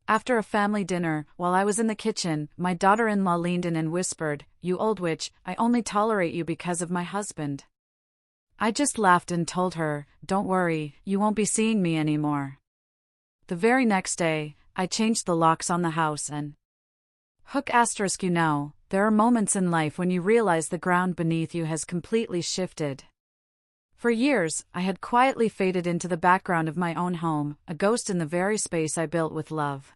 After a family dinner, while I was in the kitchen, my daughter-in-law leaned in and whispered, "You old witch, I only tolerate you because of my husband." I just laughed and told her, "Don't worry, you won't be seeing me anymore." The very next day, I changed the locks on the house and you know, there are moments in life when you realize the ground beneath you has completely shifted. For years, I had quietly faded into the background of my own home, a ghost in the very space I built with love.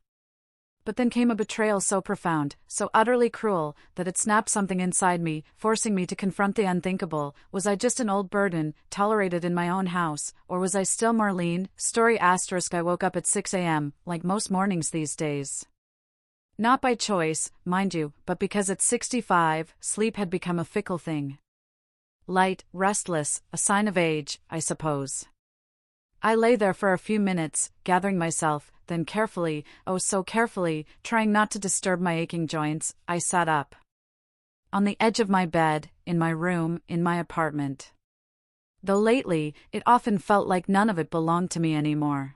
But then came a betrayal so profound, so utterly cruel, that it snapped something inside me, forcing me to confront the unthinkable. Was I just an old burden, tolerated in my own house, or was I still Marlene? I woke up at 6 a.m., like most mornings these days. Not by choice, mind you, but because at 65, sleep had become a fickle thing. Light, restless, a sign of age, I suppose. I lay there for a few minutes, gathering myself, then carefully, oh so carefully, trying not to disturb my aching joints, I sat up. On the edge of my bed, in my room, in my apartment. Though lately, it often felt like none of it belonged to me anymore.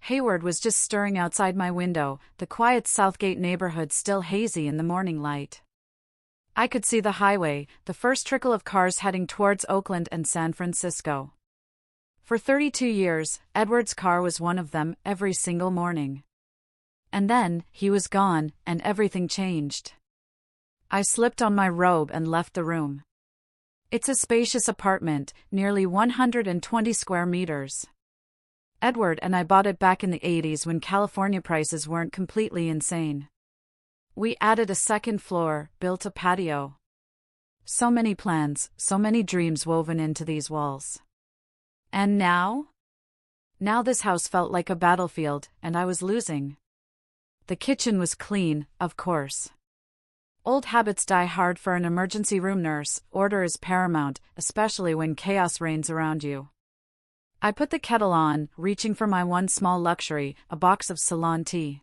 Hayward was just stirring outside my window, the quiet Southgate neighborhood still hazy in the morning light. I could see the highway, the first trickle of cars heading towards Oakland and San Francisco. For 32 years, Edward's car was one of them, every single morning. And then, he was gone, and everything changed. I slipped on my robe and left the room. It's a spacious apartment, nearly 120 square meters. Edward and I bought it back in the 80s when California prices weren't completely insane. We added a second floor, built a patio. So many plans, so many dreams woven into these walls. And now? Now this house felt like a battlefield, and I was losing. The kitchen was clean, of course. Old habits die hard for an emergency room nurse. Order is paramount, especially when chaos reigns around you. I put the kettle on, reaching for my one small luxury, a box of Ceylon tea.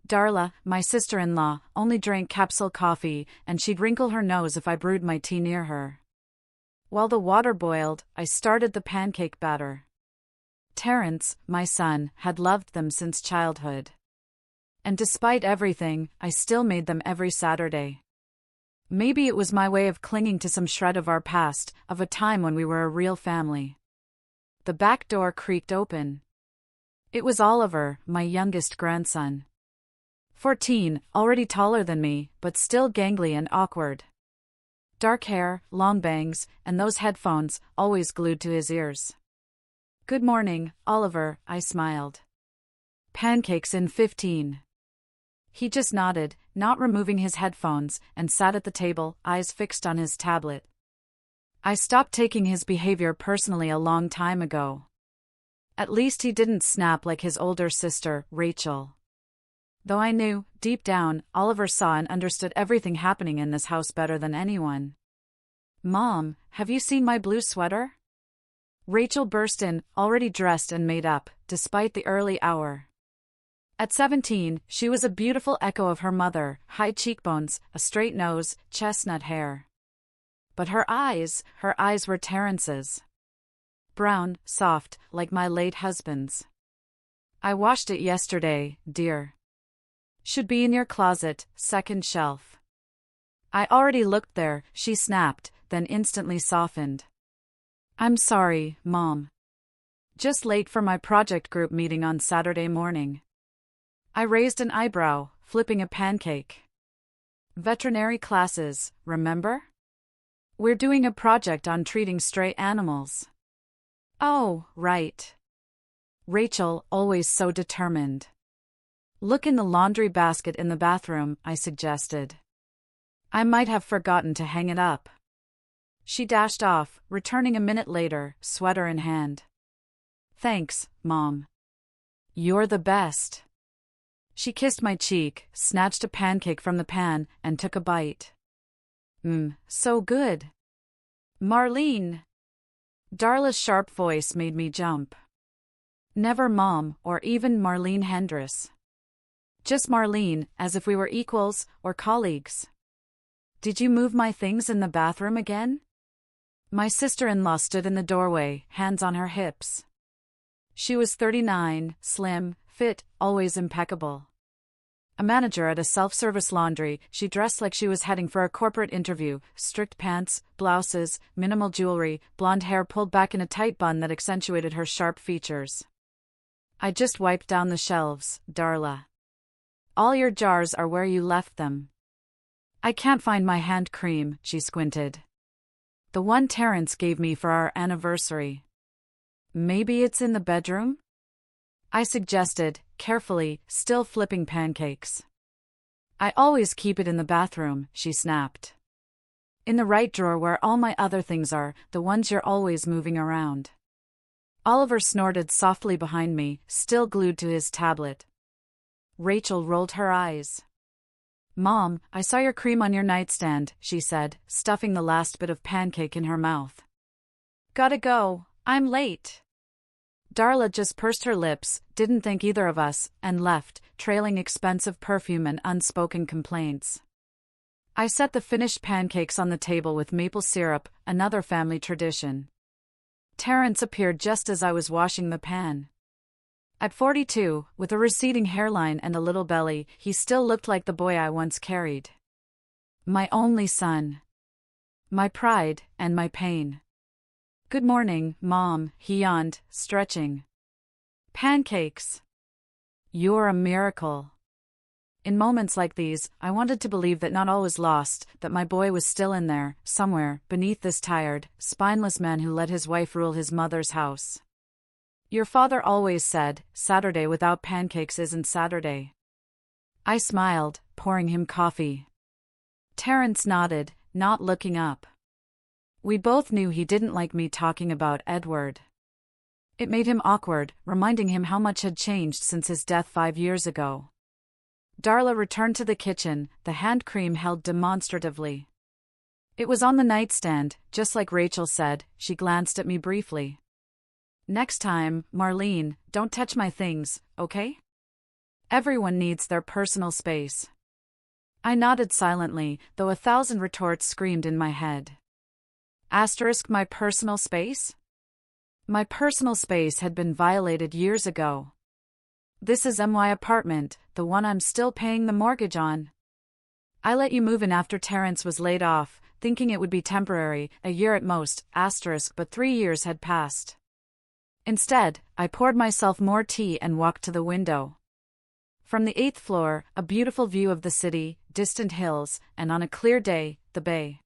Darla, my sister-in-law, only drank capsule coffee, and she'd wrinkle her nose if I brewed my tea near her. While the water boiled, I started the pancake batter. Terrence, my son, had loved them since childhood. And despite everything, I still made them every Saturday. Maybe it was my way of clinging to some shred of our past, of a time when we were a real family. The back door creaked open. It was Oliver, my youngest grandson. 14, already taller than me, but still gangly and awkward. Dark hair, long bangs, and those headphones, always glued to his ears. "Good morning, Oliver," I smiled. "Pancakes in 15. He just nodded, not removing his headphones, and sat at the table, eyes fixed on his tablet. I stopped taking his behavior personally a long time ago. At least he didn't snap like his older sister, Rachel. Though I knew, deep down, Oliver saw and understood everything happening in this house better than anyone. "Mom, have you seen my blue sweater?" Rachel burst in, already dressed and made up, despite the early hour. At 17, she was a beautiful echo of her mother, high cheekbones, a straight nose, chestnut hair. But her eyes were Terrence's. Brown, soft, like my late husband's. "I washed it yesterday, dear. Should be in your closet, second shelf." I already looked there, she snapped, then instantly softened. "I'm sorry, Mom. Just late for my project group meeting on Saturday morning." I raised an eyebrow, flipping a pancake. "Veterinary classes, remember? We're doing a project on treating stray animals." "Oh, right." Rachel, always so determined. "Look in the laundry basket in the bathroom," I suggested. "I might have forgotten to hang it up." She dashed off, returning a minute later, sweater in hand. "Thanks, Mom. You're the best." She kissed my cheek, snatched a pancake from the pan, and took a bite. So good." "Marlene!" Darla's sharp voice made me jump. Never Mom, or even Marlene Hendris. Just Marlene, as if we were equals, or colleagues. "Did you move my things in the bathroom again?" My sister-in-law stood in the doorway, hands on her hips. She was 39, slim, Fit, always impeccable. A manager at a self-service laundry, she dressed like she was heading for a corporate interview, strict pants, blouses, minimal jewelry, blonde hair pulled back in a tight bun that accentuated her sharp features. I just wiped down the shelves, Darla. All your jars are where you left them. I can't find my hand cream, she squinted. The one Terrence gave me for our anniversary. Maybe it's in the bedroom? I suggested, carefully, still flipping pancakes. I always keep it in the bathroom, she snapped. In the right drawer where all my other things are, the ones you're always moving around. Oliver snorted softly behind me, still glued to his tablet. Rachel rolled her eyes. Mom, I saw your cream on your nightstand, she said, stuffing the last bit of pancake in her mouth. Gotta go, I'm late. Darla just pursed her lips, didn't think either of us, and left, trailing expensive perfume and unspoken complaints. I set the finished pancakes on the table with maple syrup, another family tradition. Terrence appeared just as I was washing the pan. At 42, with a receding hairline and a little belly, he still looked like the boy I once carried. My only son. My pride, and my pain. Good morning, Mom, he yawned, stretching. Pancakes. You're a miracle. In moments like these, I wanted to believe that not all was lost, that my boy was still in there, somewhere, beneath this tired, spineless man who let his wife rule his mother's house. Your father always said, Saturday without pancakes isn't Saturday. I smiled, pouring him coffee. Terrence nodded, not looking up. We both knew he didn't like me talking about Edward. It made him awkward, reminding him how much had changed since his death 5 years ago. Darla returned to the kitchen, the hand cream held demonstratively. It was on the nightstand, just like Rachel said. She glanced at me briefly. Next time, Marlene, don't touch my things, okay? Everyone needs their personal space. I nodded silently, though 1,000 retorts screamed in my head. Asterisk my personal space? My personal space had been violated years ago. This is my apartment, the one I'm still paying the mortgage on. I let you move in after Terrence was laid off, thinking it would be temporary, a year at most, but 3 years had passed. Instead, I poured myself more tea and walked to the window. From the 8th floor, a beautiful view of the city, distant hills, and on a clear day, the bay.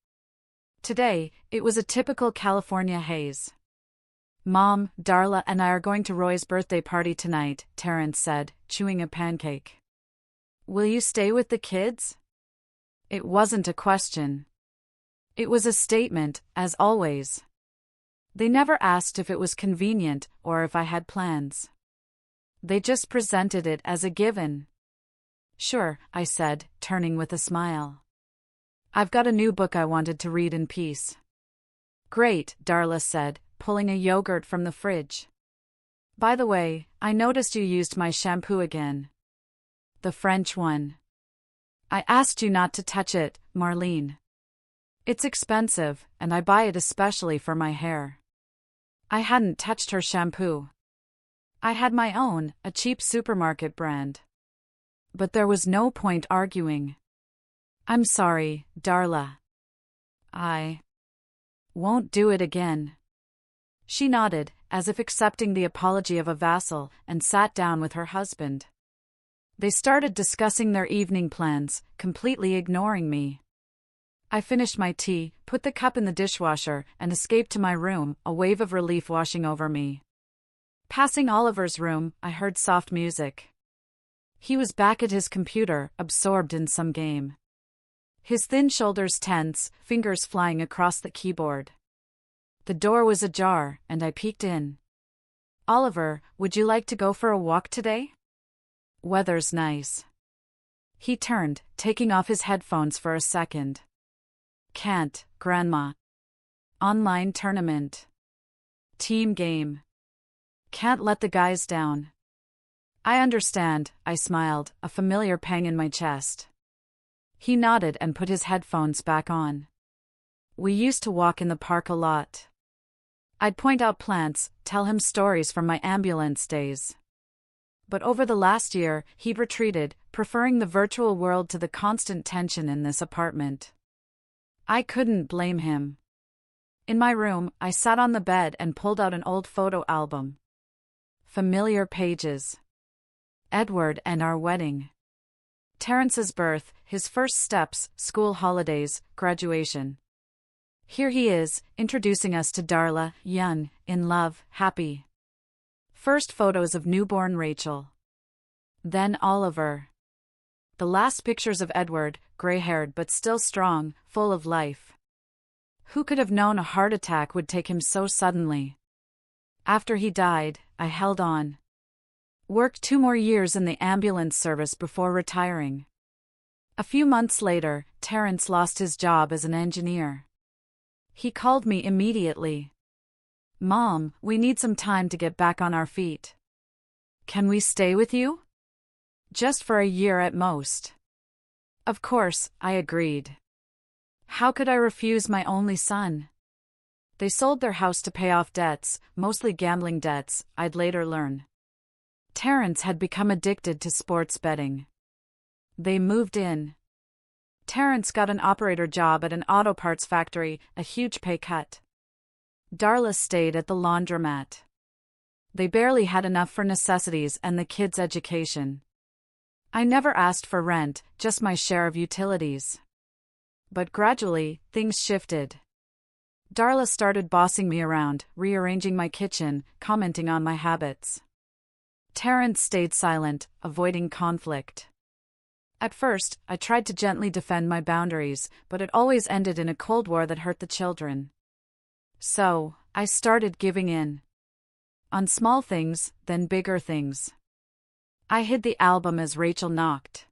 Today, it was a typical California haze. Mom, Darla and I are going to Roy's birthday party tonight, Terrence said, chewing a pancake. Will you stay with the kids? It wasn't a question. It was a statement, as always. They never asked if it was convenient or if I had plans. They just presented it as a given. Sure, I said, turning with a smile. I've got a new book I wanted to read in peace. Great, Darla said, pulling a yogurt from the fridge. By the way, I noticed you used my shampoo again. The French one. I asked you not to touch it, Marlene. It's expensive, and I buy it especially for my hair. I hadn't touched her shampoo. I had my own, a cheap supermarket brand. But there was no point arguing. I'm sorry, Darla. I won't do it again. She nodded, as if accepting the apology of a vassal, and sat down with her husband. They started discussing their evening plans, completely ignoring me. I finished my tea, put the cup in the dishwasher, and escaped to my room, a wave of relief washing over me. Passing Oliver's room, I heard soft music. He was back at his computer, absorbed in some game. His thin shoulders tense, fingers flying across the keyboard. The door was ajar, and I peeked in. Oliver, would you like to go for a walk today? Weather's nice. He turned, taking off his headphones for a second. Can't, Grandma. Online tournament. Team game. Can't let the guys down. I understand, I smiled, a familiar pang in my chest. He nodded and put his headphones back on. We used to walk in the park a lot. I'd point out plants, tell him stories from my ambulance days. But over the last year, he'd retreated, preferring the virtual world to the constant tension in this apartment. I couldn't blame him. In my room, I sat on the bed and pulled out an old photo album. Familiar pages. Edward and our wedding. Terrence's birth, his first steps, school holidays, graduation. Here he is, introducing us to Darla, young, in love, happy. First photos of newborn Rachel. Then Oliver. The last pictures of Edward, gray-haired but still strong, full of life. Who could have known a heart attack would take him so suddenly? After he died, I held on. Worked 2 more years in the ambulance service before retiring. A few months later, Terrence lost his job as an engineer. He called me immediately. "Mom, we need some time to get back on our feet. Can we stay with you? Just for a year at most." Of course, I agreed. How could I refuse my only son? They sold their house to pay off debts, mostly gambling debts, I'd later learn. Terrence had become addicted to sports betting. They moved in. Terrence got an operator job at an auto parts factory, a huge pay cut. Darla stayed at the laundromat. They barely had enough for necessities and the kids' education. I never asked for rent, just my share of utilities. But gradually, things shifted. Darla started bossing me around, rearranging my kitchen, commenting on my habits. Terrence stayed silent, avoiding conflict. At first, I tried to gently defend my boundaries, but it always ended in a cold war that hurt the children. So, I started giving in. On small things, then bigger things. I hid the album as Rachel knocked.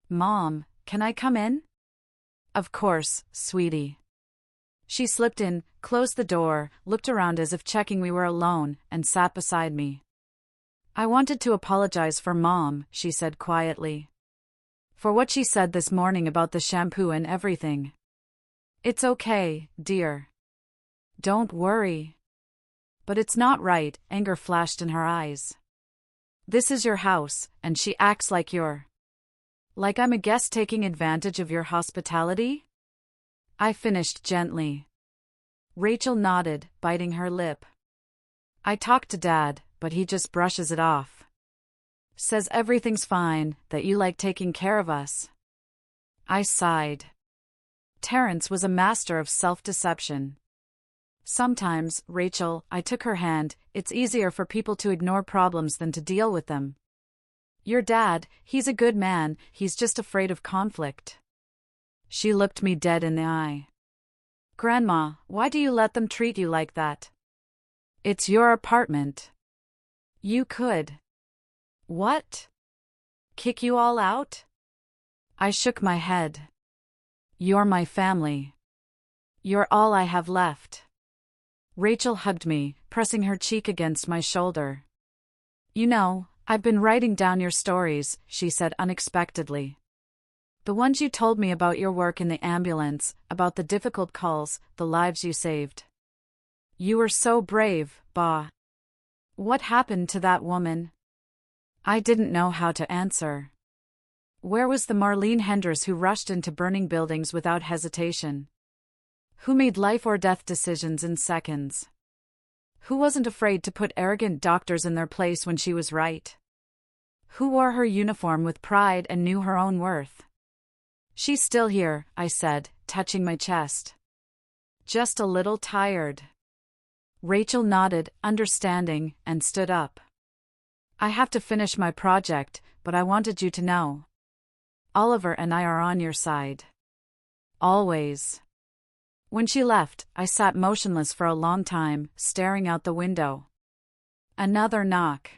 "Mom, can I come in?" "Of course, sweetie." She slipped in, closed the door, looked around as if checking we were alone, and sat beside me. "I wanted to apologize for Mom," she said quietly. "For what she said this morning about the shampoo and everything." "It's okay, dear. Don't worry." "But it's not right," anger flashed in her eyes. "This is your house, and she acts like like I'm a guest taking advantage of your hospitality?" I finished gently. Rachel nodded, biting her lip. "I talked to Dad, but he just brushes it off. Says everything's fine, that you like taking care of us." I sighed. Terrence was a master of self-deception. "Sometimes, Rachel," I took her hand, "it's easier for people to ignore problems than to deal with them. Your dad, he's a good man, he's just afraid of conflict." She looked me dead in the eye. "Grandma, why do you let them treat you like that? It's your apartment. You could." "What? Kick you all out?" I shook my head. "You're my family. You're all I have left." Rachel hugged me, pressing her cheek against my shoulder. "You know, I've been writing down your stories," she said unexpectedly. "The ones you told me about your work in the ambulance, about the difficult calls, the lives you saved. You were so brave, Ba. What happened to that woman?" I didn't know how to answer. Where was the Marlene Henders who rushed into burning buildings without hesitation? Who made life or death decisions in seconds? Who wasn't afraid to put arrogant doctors in their place when she was right? Who wore her uniform with pride and knew her own worth? "She's still here," I said, touching my chest. "Just a little tired." Rachel nodded, understanding, and stood up. "I have to finish my project, but I wanted you to know. Oliver and I are on your side. Always." When she left, I sat motionless for a long time, staring out the window. Another knock.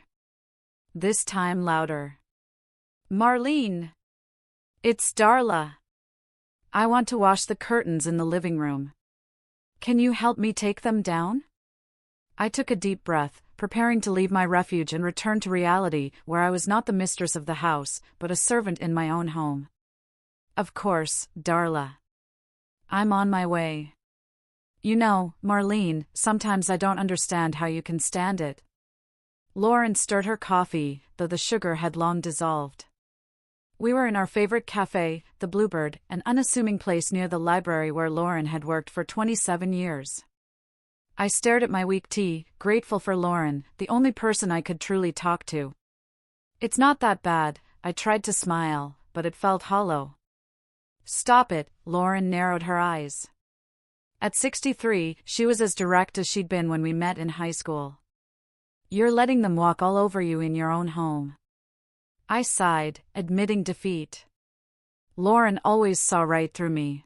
This time louder. "Marlene!" "It's Darla. I want to wash the curtains in the living room. Can you help me take them down?" I took a deep breath, preparing to leave my refuge and return to reality, where I was not the mistress of the house, but a servant in my own home. "Of course, Darla. I'm on my way. You know, Marlene, sometimes I don't understand how you can stand it. Lauren stirred her coffee, though the sugar had long dissolved. We were in our favorite cafe, the Bluebird, an unassuming place near the library where Lauren had worked for 27 years. I stared at my weak tea, grateful for Lauren, the only person I could truly talk to. "It's not that bad," I tried to smile, but it felt hollow. "Stop it," Lauren narrowed her eyes. At 63, she was as direct as she'd been when we met in high school. "You're letting them walk all over you in your own home." I sighed, admitting defeat. Lauren always saw right through me.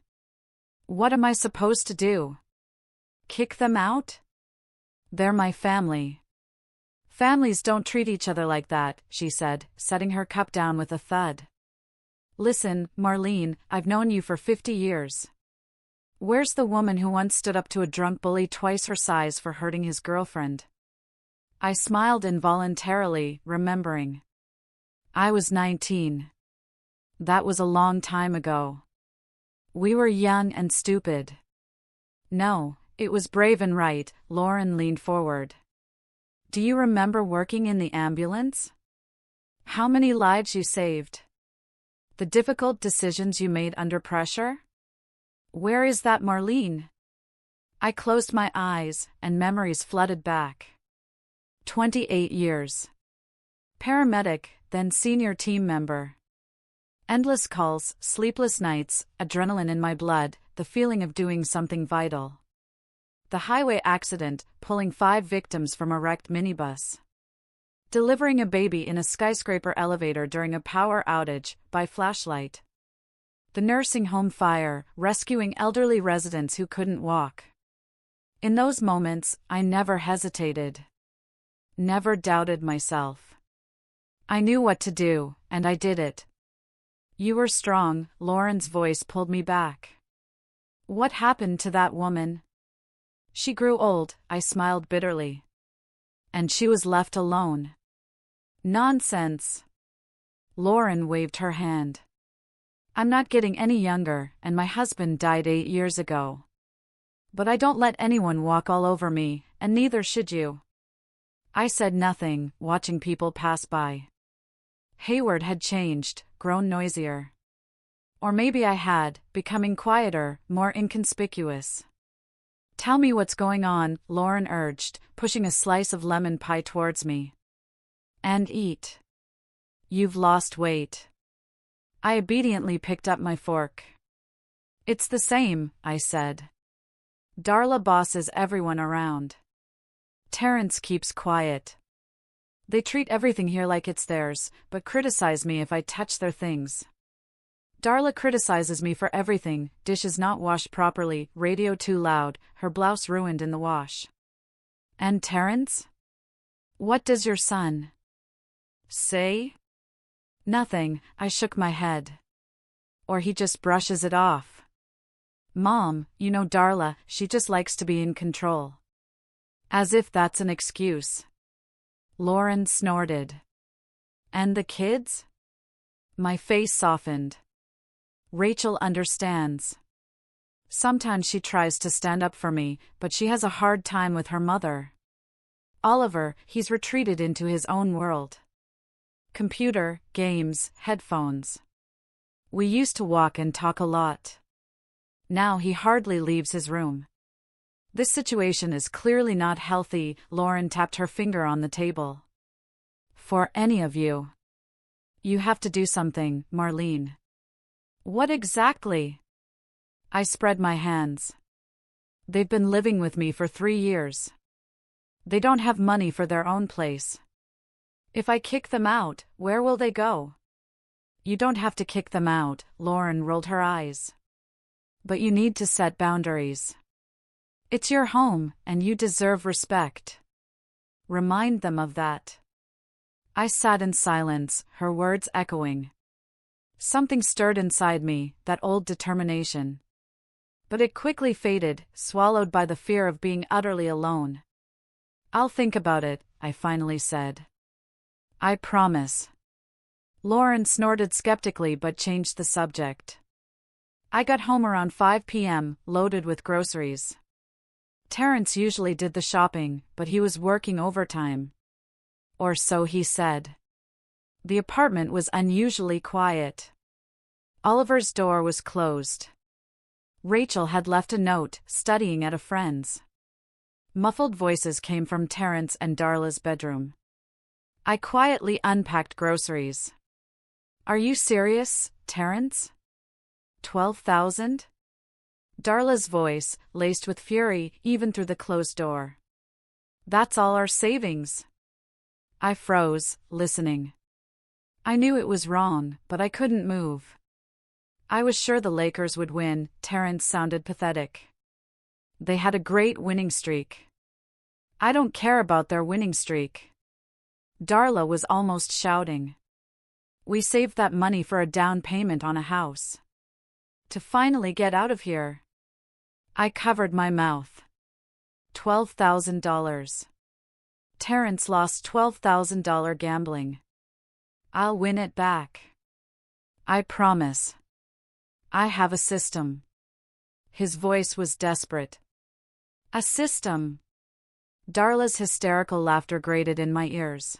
"What am I supposed to do? Kick them out? They're my family." "Families don't treat each other like that," she said, setting her cup down with a thud. "Listen, Marlene, I've known you for 50 years. Where's the woman who once stood up to a drunk bully twice her size for hurting his girlfriend?" I smiled involuntarily, remembering. I was 19. That was a long time ago. We were young and stupid. "No, it was brave and right," Lauren leaned forward. "Do you remember working in the ambulance? How many lives you saved? The difficult decisions you made under pressure? Where is that Marlene?" I closed my eyes, and memories flooded back. 28 years. Paramedic, then senior team member. Endless calls, sleepless nights, adrenaline in my blood, the feeling of doing something vital. The highway accident, pulling 5 victims from a wrecked minibus. Delivering a baby in a skyscraper elevator during a power outage, by flashlight. The nursing home fire, rescuing elderly residents who couldn't walk. In those moments, I never hesitated. Never doubted myself. I knew what to do, and I did it. "You were strong," Lauren's voice pulled me back. "What happened to that woman?" "She grew old," I smiled bitterly. "And she was left alone." "Nonsense." Lauren waved her hand. "I'm not getting any younger, and my husband died 8 years ago. But I don't let anyone walk all over me, and neither should you." I said nothing, watching people pass by. Hayward had changed, grown noisier. Or maybe I had, becoming quieter, more inconspicuous. "Tell me what's going on," Lauren urged, pushing a slice of lemon pie towards me. "And eat. You've lost weight." I obediently picked up my fork. "It's the same," I said. "Darla bosses everyone around. Terrence keeps quiet. They treat everything here like it's theirs, but criticize me if I touch their things. Darla criticizes me for everything: dishes not washed properly, radio too loud, her blouse ruined in the wash." "And Terrence? What does your son say?" "Nothing," I shook my head. "Or he just brushes it off." "Mom, you know Darla, she just likes to be in control." "As if that's an excuse." Lauren snorted. "And the kids?" My face softened. "Rachel understands. Sometimes she tries to stand up for me, but she has a hard time with her mother. Oliver, he's retreated into his own world. Computer, games, headphones. We used to walk and talk a lot. Now he hardly leaves his room. This situation is clearly not healthy." Lauren tapped her finger on the table. "For any of you. You have to do something, Marlene." "What exactly?" I spread my hands. "They've been living with me for 3 years. They don't have money for their own place. If I kick them out, where will they go?" "You don't have to kick them out," Lauren rolled her eyes. "But you need to set boundaries. It's your home, and you deserve respect. Remind them of that." I sat in silence, her words echoing. Something stirred inside me, that old determination. But it quickly faded, swallowed by the fear of being utterly alone. "I'll think about it," I finally said. "I promise." Lauren snorted skeptically but changed the subject. I got home around 5 p.m., loaded with groceries. Terrence usually did the shopping, but he was working overtime. or so he said. The apartment was unusually quiet. Oliver's door was closed. Rachel had left a note, studying at a friend's. Muffled voices came from Terence and Darla's bedroom. I quietly unpacked groceries. Are you serious, Terence? 12,000? Darla's voice, laced with fury, even through the closed door. That's all our savings. I froze, listening. I knew it was wrong, but I couldn't move. I was sure the Lakers would win. Terence sounded pathetic. They had a great winning streak. I don't care about their winning streak. Darla was almost shouting. We saved that money for a down payment on a house. To finally get out of here. I covered my mouth. $12,000. Terence lost $12,000 gambling. I'll win it back. I promise. I have a system. His voice was desperate. A system. Darla's hysterical laughter grated in my ears.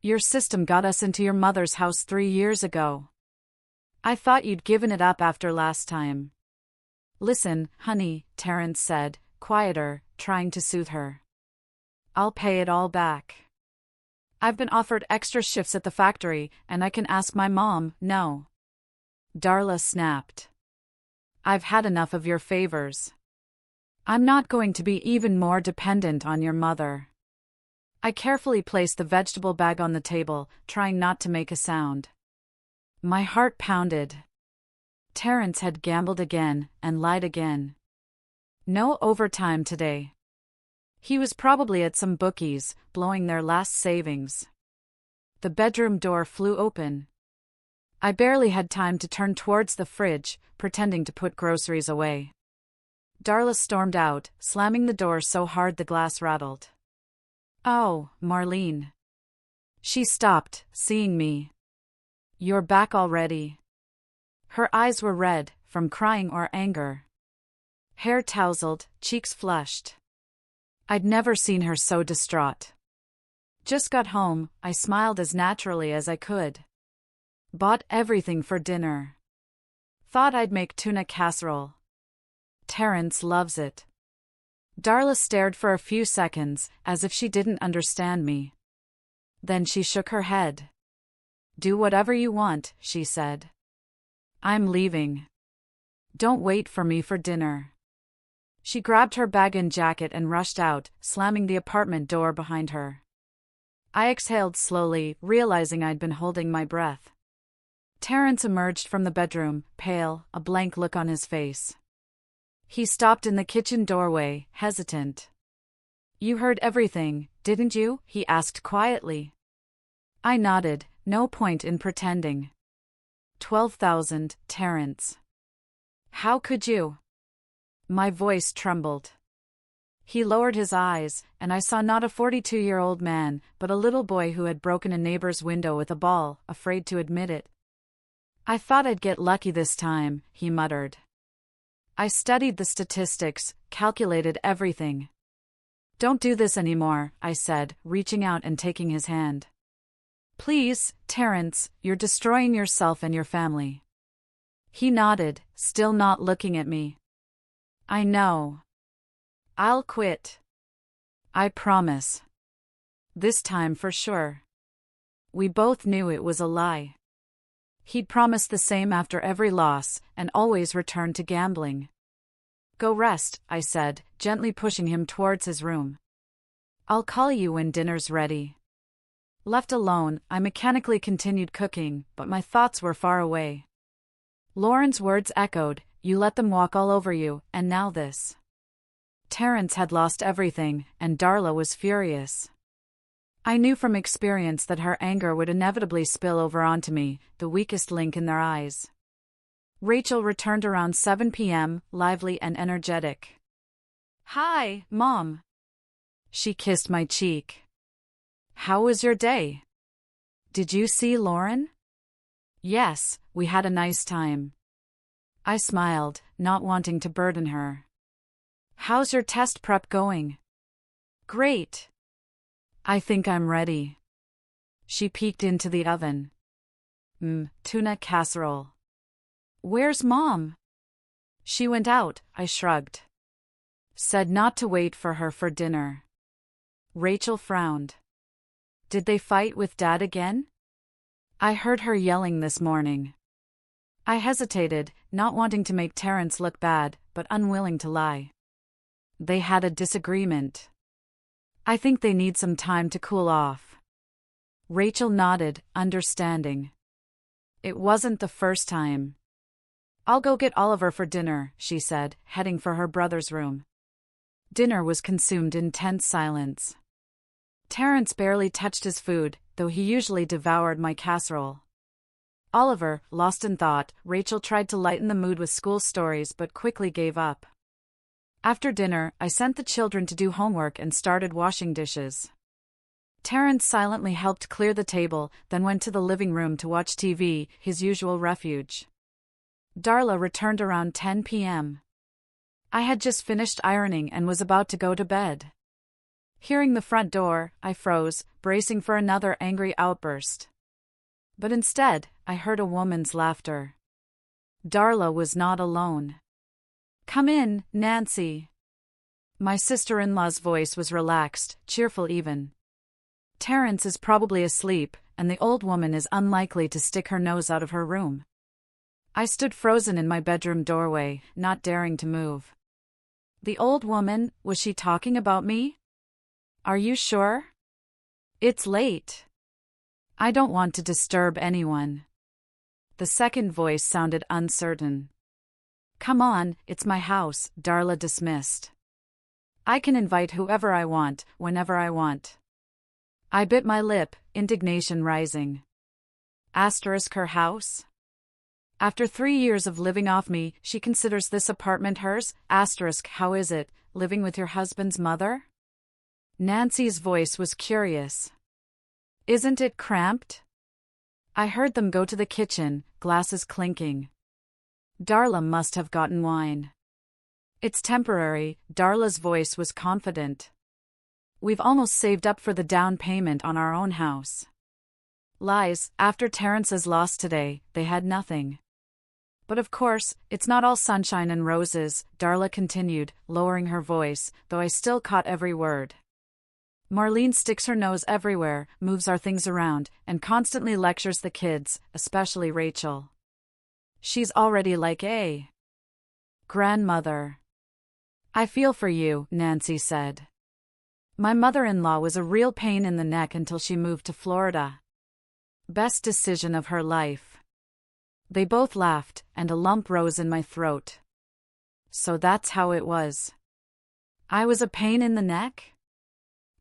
Your system got us into your mother's house 3 years ago. I thought you'd given it up after last time. Listen, honey, Terence said, quieter, trying to soothe her. I'll pay it all back. I've been offered extra shifts at the factory, and I can ask my mom, no. Darla snapped. I've had enough of your favors. I'm not going to be even more dependent on your mother. I carefully placed the vegetable bag on the table, trying not to make a sound. My heart pounded. Terence had gambled again, and lied again. No overtime today. He was probably at some bookies, blowing their last savings. The bedroom door flew open. I barely had time to turn towards the fridge, pretending to put groceries away. Darla stormed out, slamming the door so hard the glass rattled. Oh, Marlene. She stopped, seeing me. You're back already. Her eyes were red, from crying or anger. Hair tousled, cheeks flushed. I'd never seen her so distraught. Just got home, I smiled as naturally as I could. Bought everything for dinner. Thought I'd make tuna casserole. Terence loves it. Darla stared for a few seconds, as if she didn't understand me. Then she shook her head. Do whatever you want, she said. I'm leaving. Don't wait for me for dinner. She grabbed her bag and jacket and rushed out, slamming the apartment door behind her. I exhaled slowly, realizing I'd been holding my breath. Terence emerged from the bedroom, pale, a blank look on his face. He stopped in the kitchen doorway, hesitant. You heard everything, didn't you? He asked quietly. I nodded, no point in pretending. 12,000, Terence. How could you? My voice trembled. He lowered his eyes, and I saw not a 42-year-old man, but a little boy who had broken a neighbor's window with a ball, afraid to admit it. I thought I'd get lucky this time, he muttered. I studied the statistics, calculated everything. Don't do this anymore, I said, reaching out and taking his hand. Please, Terence, you're destroying yourself and your family. He nodded, still not looking at me. I know. I'll quit. I promise. This time for sure. We both knew it was a lie. He'd promised the same after every loss, and always returned to gambling. Go rest, I said, gently pushing him towards his room. I'll call you when dinner's ready. Left alone, I mechanically continued cooking, but my thoughts were far away. Lauren's words echoed, you let them walk all over you, and now this. Terence had lost everything, and Darla was furious. I knew from experience that her anger would inevitably spill over onto me, the weakest link in their eyes. Rachel returned around 7 p.m., lively and energetic. Hi, Mom. She kissed my cheek. How was your day? Did you see Lauren? Yes, we had a nice time. I smiled, not wanting to burden her. How's your test prep going? Great. I think I'm ready. She peeked into the oven. Tuna casserole. Where's Mom? She went out, I shrugged. Said not to wait for her for dinner. Rachel frowned. Did they fight with Dad again? I heard her yelling this morning. I hesitated, not wanting to make Terrence look bad, but unwilling to lie. They had a disagreement. I think they need some time to cool off. Rachel nodded, understanding. It wasn't the first time. I'll go get Oliver for dinner, she said, heading for her brother's room. Dinner was consumed in tense silence. Terrence barely touched his food, though he usually devoured my casserole. Oliver, lost in thought, Rachel tried to lighten the mood with school stories but quickly gave up. After dinner, I sent the children to do homework and started washing dishes. Terrence silently helped clear the table, then went to the living room to watch TV, his usual refuge. Darla returned around 10 p.m. I had just finished ironing and was about to go to bed. Hearing the front door, I froze, bracing for another angry outburst. But instead, I heard a woman's laughter. Darla was not alone. Come in, Nancy. My sister-in-law's voice was relaxed, cheerful even. Terrence is probably asleep, and the old woman is unlikely to stick her nose out of her room. I stood frozen in my bedroom doorway, not daring to move. The old woman, was she talking about me? Are you sure? It's late. I don't want to disturb anyone. The second voice sounded uncertain. Come on, it's my house, Darla dismissed. I can invite whoever I want, whenever I want. I bit my lip, indignation rising. Asterisk her house? After 3 years of living off me, she considers this apartment hers? Asterisk, how is it, living with your husband's mother? Nancy's voice was curious. Isn't it cramped? I heard them go to the kitchen, glasses clinking. Darla must have gotten wine. It's temporary, Darla's voice was confident. We've almost saved up for the down payment on our own house. Lies, after Terrence's loss today, they had nothing. But of course, it's not all sunshine and roses, Darla continued, lowering her voice, though I still caught every word. Marlene sticks her nose everywhere, moves our things around, and constantly lectures the kids, especially Rachel. She's already like a grandmother. I feel for you, Nancy said. My mother-in-law was a real pain in the neck until she moved to Florida. Best decision of her life. They both laughed, and a lump rose in my throat. So that's how it was. I was a pain in the neck?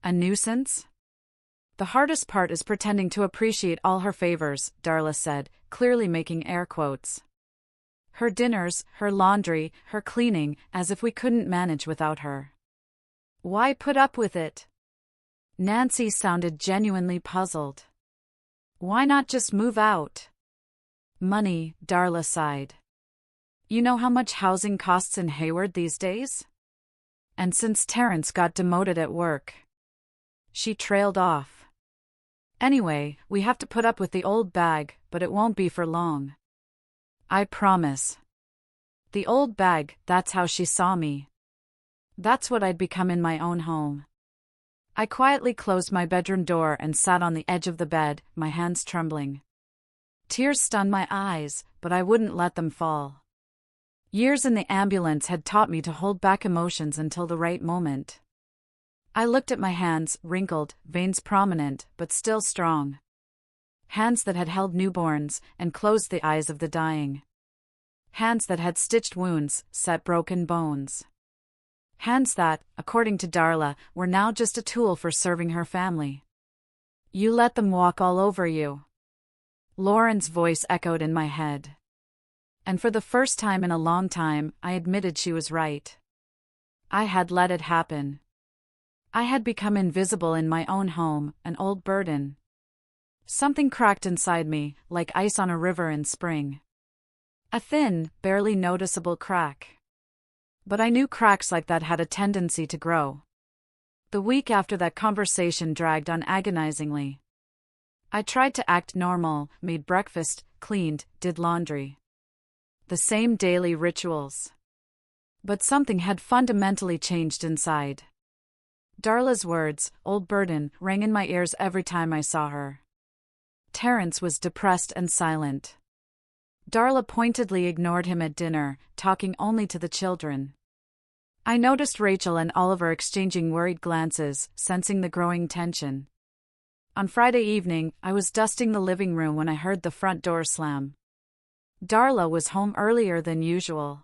A nuisance? The hardest part is pretending to appreciate all her favors, Darla said, clearly making air quotes. Her dinners, her laundry, her cleaning, as if we couldn't manage without her. Why put up with it? Nancy sounded genuinely puzzled. Why not just move out? Money, Darla sighed. You know how much housing costs in Hayward these days? And since Terrence got demoted at work. She trailed off. Anyway, we have to put up with the old bag, but it won't be for long. I promise. The old bag, that's how she saw me. That's what I'd become in my own home. I quietly closed my bedroom door and sat on the edge of the bed, my hands trembling. Tears stunned my eyes, but I wouldn't let them fall. Years in the ambulance had taught me to hold back emotions until the right moment. I looked at my hands, wrinkled, veins prominent, but still strong. Hands that had held newborns, and closed the eyes of the dying. Hands that had stitched wounds, set broken bones. Hands that, according to Darla, were now just a tool for serving her family. You let them walk all over you. Lauren's voice echoed in my head. And for the first time in a long time, I admitted she was right. I had let it happen. I had become invisible in my own home, an old burden. Something cracked inside me, like ice on a river in spring. A thin, barely noticeable crack. But I knew cracks like that had a tendency to grow. The week after that conversation dragged on agonizingly. I tried to act normal, made breakfast, cleaned, did laundry. The same daily rituals. But something had fundamentally changed inside. Darla's words, old burden, rang in my ears every time I saw her. Terence was depressed and silent. Darla pointedly ignored him at dinner, talking only to the children. I noticed Rachel and Oliver exchanging worried glances, sensing the growing tension. On Friday evening, I was dusting the living room when I heard the front door slam. Darla was home earlier than usual.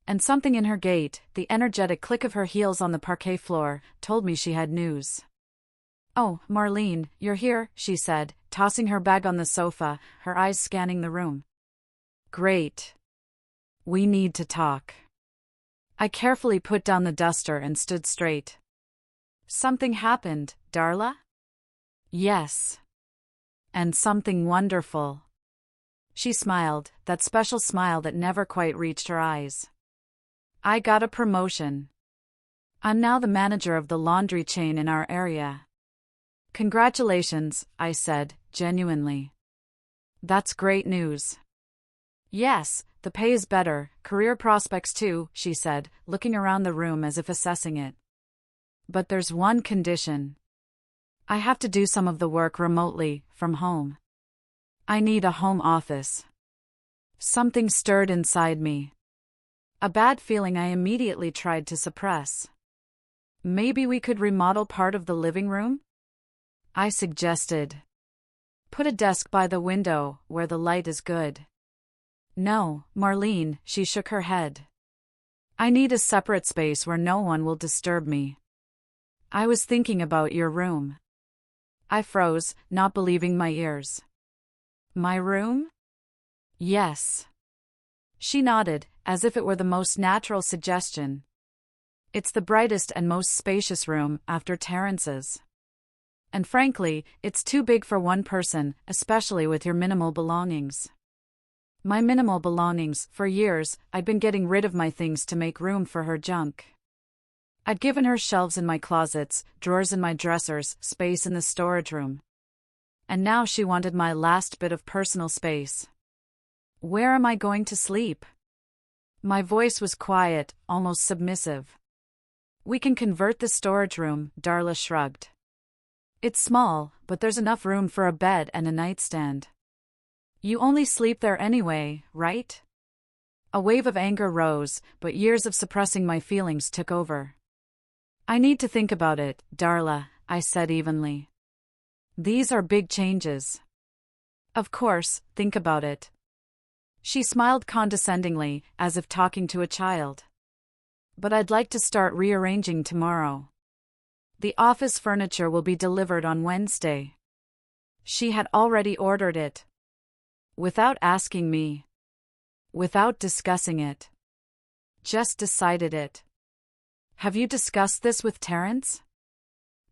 And something in her gait, the energetic click of her heels on the parquet floor, told me she had news. "Oh, Marlene, you're here," she said, tossing her bag on the sofa, her eyes scanning the room. "Great. We need to talk." I carefully put down the duster and stood straight. "Something happened, Darla?" "Yes. And something wonderful." She smiled, that special smile that never quite reached her eyes. "I got a promotion. I'm now the manager of the laundry chain in our area." "Congratulations," I said, genuinely. "That's great news." "Yes, the pay is better, career prospects too," she said, looking around the room as if assessing it. "But there's one condition. I have to do some of the work remotely, from home. I need a home office." Something stirred inside me. A bad feeling I immediately tried to suppress. "Maybe we could remodel part of the living room?" I suggested. "Put a desk by the window, where the light is good." "No, Marlene," she shook her head. "I need a separate space where no one will disturb me." "I was thinking about your room." I froze, not believing my ears. "My room?" "Yes." She nodded, as if it were the most natural suggestion. "It's the brightest and most spacious room, after Terence's. And frankly, it's too big for one person, especially with your minimal belongings." My minimal belongings, for years, I'd been getting rid of my things to make room for her junk. I'd given her shelves in my closets, drawers in my dressers, space in the storage room. And now she wanted my last bit of personal space. "Where am I going to sleep?" My voice was quiet, almost submissive. "We can convert the storage room," Darla shrugged. "It's small, but there's enough room for a bed and a nightstand. You only sleep there anyway, right?" A wave of anger rose, but years of suppressing my feelings took over. "I need to think about it, Darla," I said evenly. "These are big changes." "Of course, think about it." She smiled condescendingly, as if talking to a child. "But I'd like to start rearranging tomorrow. The office furniture will be delivered on Wednesday." She had already ordered it. Without asking me. Without discussing it. Just decided it. "Have you discussed this with Terence?"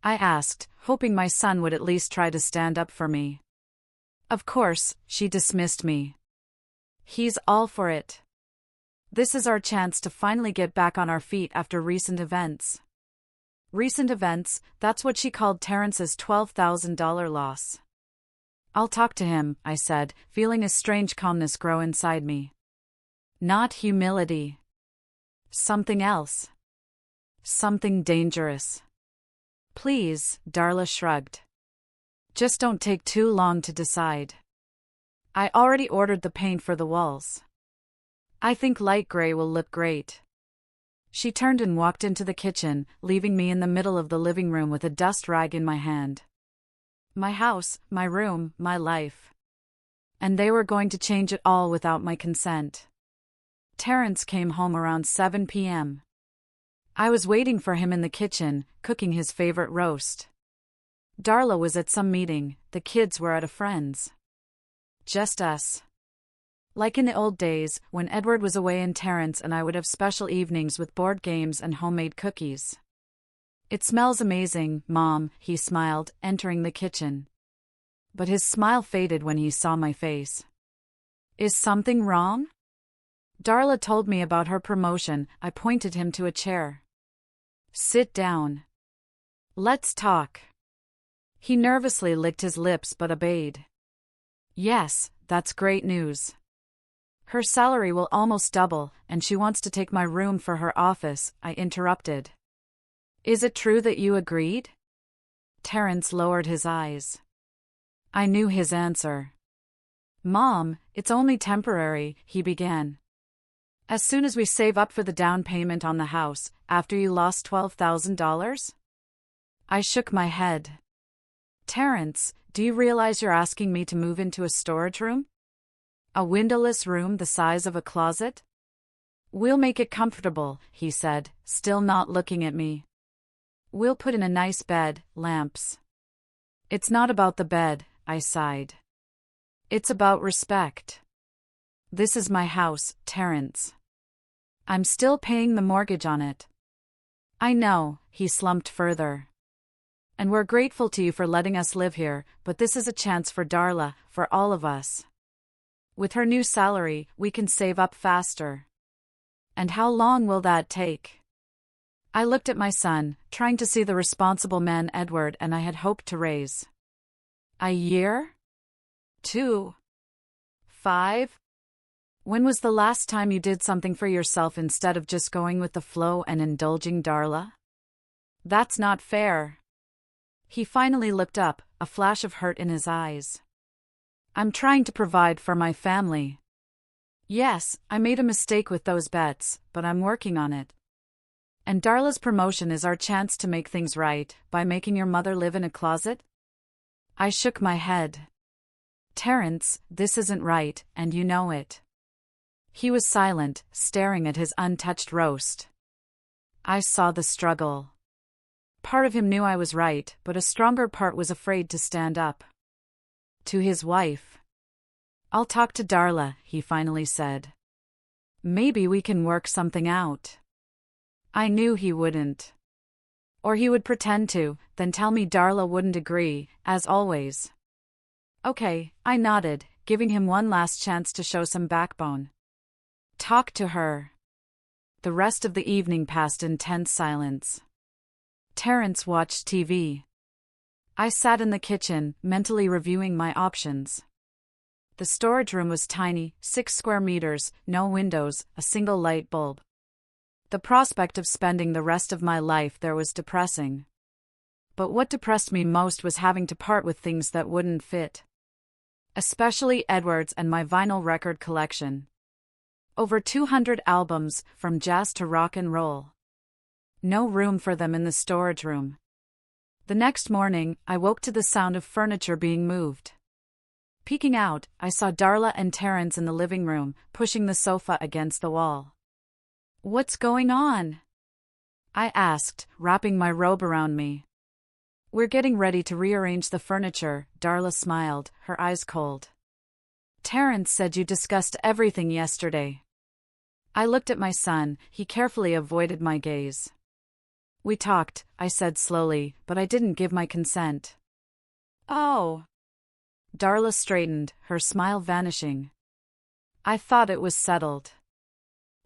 I asked, hoping my son would at least try to stand up for me. "Of course," she dismissed me. "He's all for it. This is our chance to finally get back on our feet after recent events." Recent events, that's what she called Terence's $12,000 loss. "I'll talk to him," I said, feeling a strange calmness grow inside me. Not humility. Something else. Something dangerous. "Please," Darla shrugged. "Just don't take too long to decide. I already ordered the paint for the walls. I think light gray will look great." She turned and walked into the kitchen, leaving me in the middle of the living room with a dust rag in my hand. My house, my room, my life. And they were going to change it all without my consent. Terence came home around 7 p.m. I was waiting for him in the kitchen, cooking his favorite roast. Darla was at some meeting, the kids were at a friend's. Just us. Like in the old days, when Edward was away and Terence and I would have special evenings with board games and homemade cookies. "It smells amazing, Mom," he smiled, entering the kitchen. But his smile faded when he saw my face. "Is something wrong?" Darla told me about her promotion. I pointed him to a chair. "Sit down. Let's talk." He nervously licked his lips but obeyed. Yes, that's great news. Her salary will almost double, and she wants to take my room for her office, I interrupted. Is it true that you agreed? Terence lowered his eyes. I knew his answer. Mom, it's only temporary, he began. As soon as we save up for the down payment on the house, after you lost $12,000? I shook my head. Terence, do you realize you're asking me to move into a storage room? A windowless room the size of a closet? We'll make it comfortable, he said, still not looking at me. We'll put in a nice bed, lamps. It's not about the bed, I sighed. It's about respect. This is my house, Terence. I'm still paying the mortgage on it. I know, he slumped further. And we're grateful to you for letting us live here, but this is a chance for Darla, for all of us. With her new salary, we can save up faster. And how long will that take? I looked at my son, trying to see the responsible man Edward and I had hoped to raise. A year? 2? 5? When was the last time you did something for yourself instead of just going with the flow and indulging Darla? That's not fair. He finally looked up, a flash of hurt in his eyes. I'm trying to provide for my family. Yes, I made a mistake with those bets, but I'm working on it. And Darla's promotion is our chance to make things right, by making your mother live in a closet? I shook my head. Terence, this isn't right, and you know it. He was silent, staring at his untouched roast. I saw the struggle. Part of him knew I was right, but a stronger part was afraid to stand up. To his wife. I'll talk to Darla, he finally said. Maybe we can work something out. I knew he wouldn't. Or he would pretend to, then tell me Darla wouldn't agree, as always. Okay, I nodded, giving him one last chance to show some backbone. Talk to her. The rest of the evening passed in tense silence. Terence watched TV. I sat in the kitchen, mentally reviewing my options. The storage room was tiny, 6 square meters, no windows, a single light bulb. The prospect of spending the rest of my life there was depressing. But what depressed me most was having to part with things that wouldn't fit. Especially Edward's and my vinyl record collection. Over 200 albums, from jazz to rock and roll. No room for them in the storage room. The next morning, I woke to the sound of furniture being moved. Peeking out, I saw Darla and Terence in the living room, pushing the sofa against the wall. What's going on? I asked, wrapping my robe around me. We're getting ready to rearrange the furniture, Darla smiled, her eyes cold. Terence said you discussed everything yesterday. I looked at my son, he carefully avoided my gaze. We talked, I said slowly, but I didn't give my consent. Oh. Darla straightened, her smile vanishing. I thought it was settled.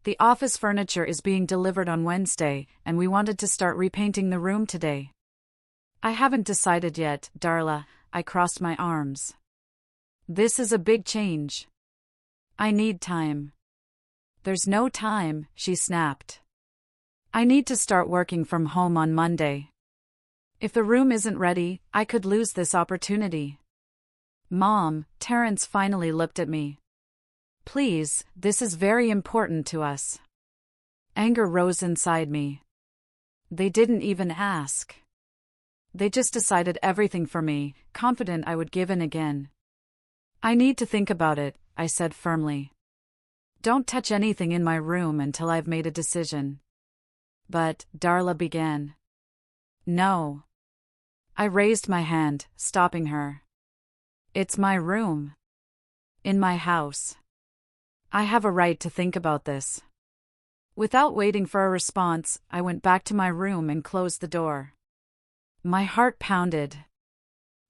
The office furniture is being delivered on Wednesday, and we wanted to start repainting the room today. I haven't decided yet, Darla, I crossed my arms. This is a big change. I need time. There's no time, she snapped. I need to start working from home on Monday. If the room isn't ready, I could lose this opportunity. Mom, Terence finally looked at me. Please, this is very important to us. Anger rose inside me. They didn't even ask. They just decided everything for me, confident I would give in again. I need to think about it, I said firmly. Don't touch anything in my room until I've made a decision. But, Darla began. No. I raised my hand, stopping her. It's my room. In my house. I have a right to think about this. Without waiting for a response, I went back to my room and closed the door. My heart pounded.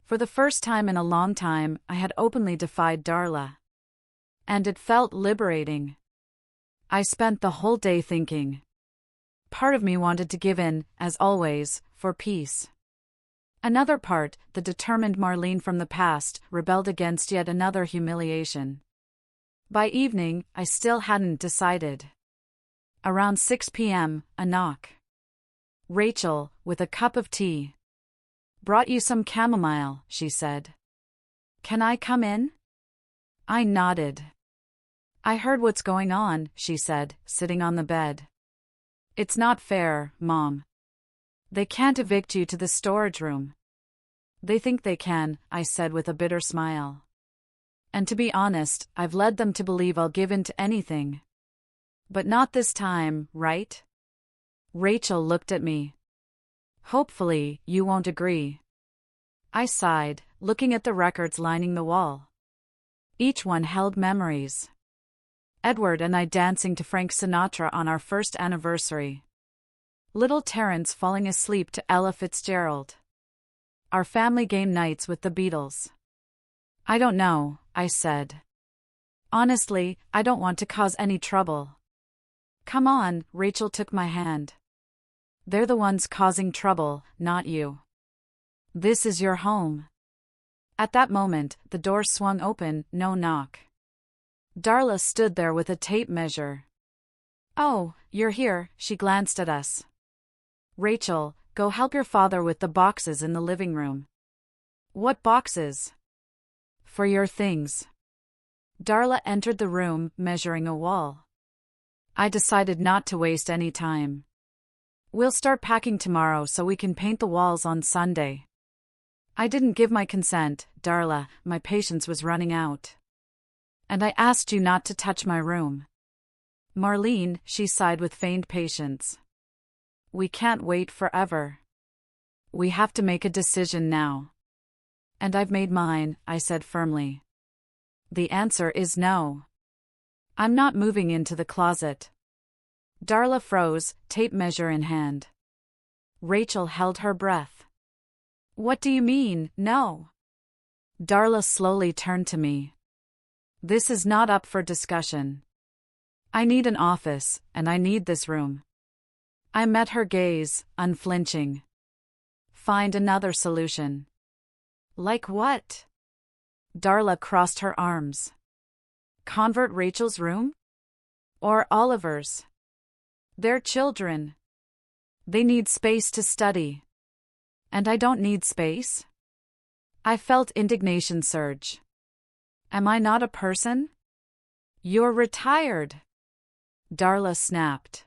For the first time in a long time, I had openly defied Darla. And it felt liberating. I spent the whole day thinking. Part of me wanted to give in, as always, for peace. Another part, the determined Marlene from the past, rebelled against yet another humiliation. By evening, I still hadn't decided. Around 6 p.m., a knock. Rachel, with a cup of tea. "Brought you some chamomile," she said. "Can I come in?" I nodded. "I heard what's going on," she said, sitting on the bed. "It's not fair, Mom. They can't evict you to the storage room." "They think they can," I said with a bitter smile. "And to be honest, I've led them to believe I'll give in to anything. But not this time, right?" Rachel looked at me. "Hopefully, you won't agree." I sighed, looking at the records lining the wall. Each one held memories. Edward and I dancing to Frank Sinatra on our first anniversary. Little Terence falling asleep to Ella Fitzgerald. Our family game nights with the Beatles. "I don't know," I said. "Honestly, I don't want to cause any trouble." "Come on," Rachel took my hand. "They're the ones causing trouble, not you. This is your home." At that moment, the door swung open, no knock. Darla stood there with a tape measure. "Oh, you're here," she glanced at us. "Rachel, go help your father with the boxes in the living room." "What boxes?" "For your things." Darla entered the room, measuring a wall. I decided not to waste any time. "We'll start packing tomorrow so we can paint the walls on Sunday." I didn't give my consent, Darla, my patience was running out. "And I asked you not to touch my room." "Marlene," she sighed with feigned patience. "We can't wait forever. We have to make a decision now." "And I've made mine," I said firmly. "The answer is no. I'm not moving into the closet." Darla froze, tape measure in hand. Rachel held her breath. "What do you mean, no?" Darla slowly turned to me. "This is not up for discussion. I need an office, and I need this room." I met her gaze, unflinching. "Find another solution." "Like what?" Darla crossed her arms. "Convert Rachel's room? Or Oliver's? They're children. They need space to study. And I don't need space?" I felt indignation surge. "Am I not a person?" "You're retired," Darla snapped.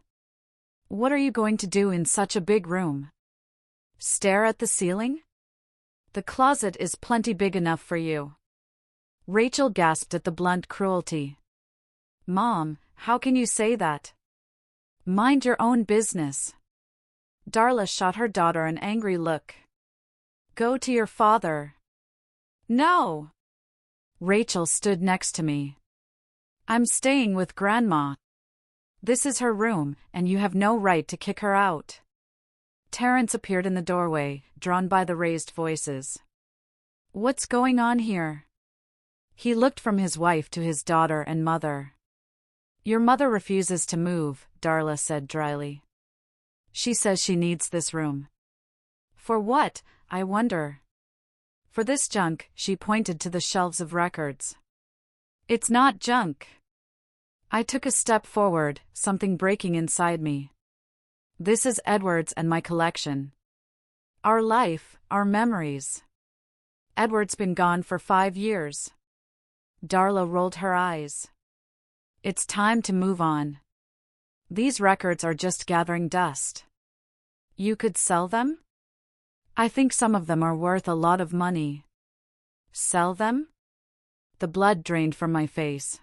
"What are you going to do in such a big room? Stare at the ceiling? The closet is plenty big enough for you." Rachel gasped at the blunt cruelty. "Mom, how can you say that? Mind your own business." Darla shot her daughter an angry look. "Go to your father." "No." Rachel stood next to me. "I'm staying with Grandma. This is her room, and you have no right to kick her out." Terence appeared in the doorway, drawn by the raised voices. "What's going on here?" He looked from his wife to his daughter and mother. "Your mother refuses to move," Darla said dryly. "She says she needs this room." "For what, I wonder?" "For this junk," she pointed to the shelves of records. "It's not junk." I took a step forward, something breaking inside me. This is Edward's and my collection. Our life, our memories. Edward's been gone for 5 years. Darla rolled her eyes. "It's time to move on. These records are just gathering dust." "You could sell them?" "I think some of them are worth a lot of money." "Sell them?" The blood drained from my face.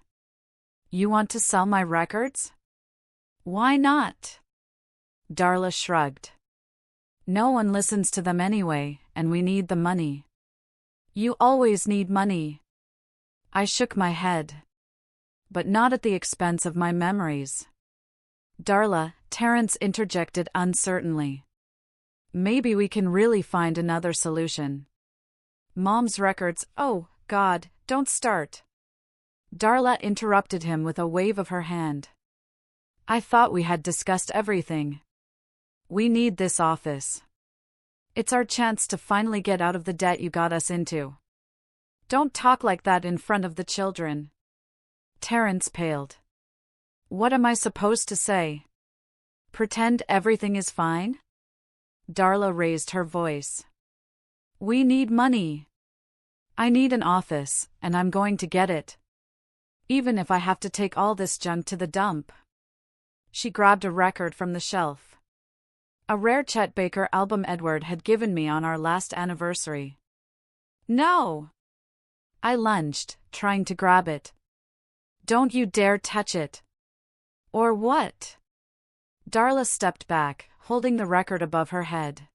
"You want to sell my records?" "Why not?" Darla shrugged. "No one listens to them anyway, and we need the money." "You always need money." I shook my head. "But not at the expense of my memories." "Darla," Terence interjected uncertainly. "Maybe we can really find another solution." "Mom's records, oh, God, don't start." Darla interrupted him with a wave of her hand. "I thought we had discussed everything. We need this office. It's our chance to finally get out of the debt you got us into. Don't talk like that in front of the children. Terrence paled. What am I supposed to say? Pretend everything is fine? Darla raised her voice. We need money. I need an office, and I'm going to get it. Even if I have to take all this junk to the dump. She grabbed a record from the shelf. A rare Chet Baker album Edward had given me on our last anniversary. No! I lunged, trying to grab it. Don't you dare touch it. Or what? Darla stepped back, holding the record above her head.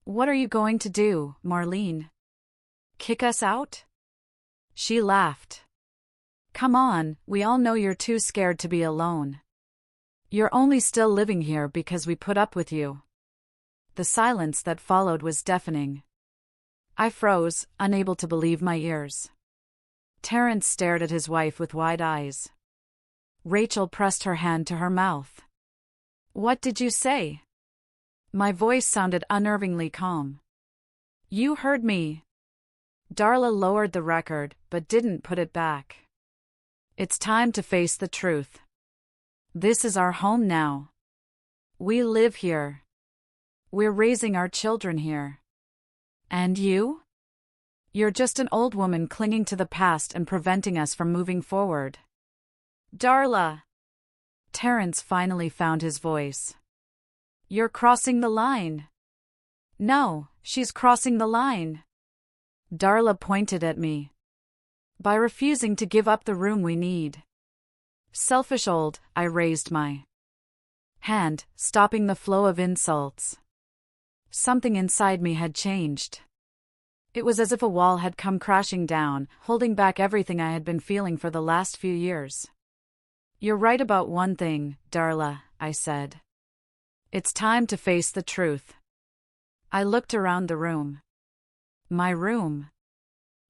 What are you going to do, Marlene? Kick us out? She laughed. Come on, we all know you're too scared to be alone. You're only still living here because we put up with you. The silence that followed was deafening. I froze, unable to believe my ears. Terrence stared at his wife with wide eyes. Rachel pressed her hand to her mouth. What did you say? My voice sounded unnervingly calm. You heard me. Darla lowered the record, but didn't put it back. It's time to face the truth. This is our home now. We live here. We're raising our children here. And you? You're just an old woman clinging to the past and preventing us from moving forward. Darla! Terrence finally found his voice. You're crossing the line. No, she's crossing the line. Darla pointed at me. By refusing to give up the room we need. Selfish old, I raised my hand, stopping the flow of insults. Something inside me had changed. It was as if a wall had come crashing down, holding back everything I had been feeling for the last few years. You're right about one thing, Darla, I said. It's time to face the truth. I looked around the room. My room.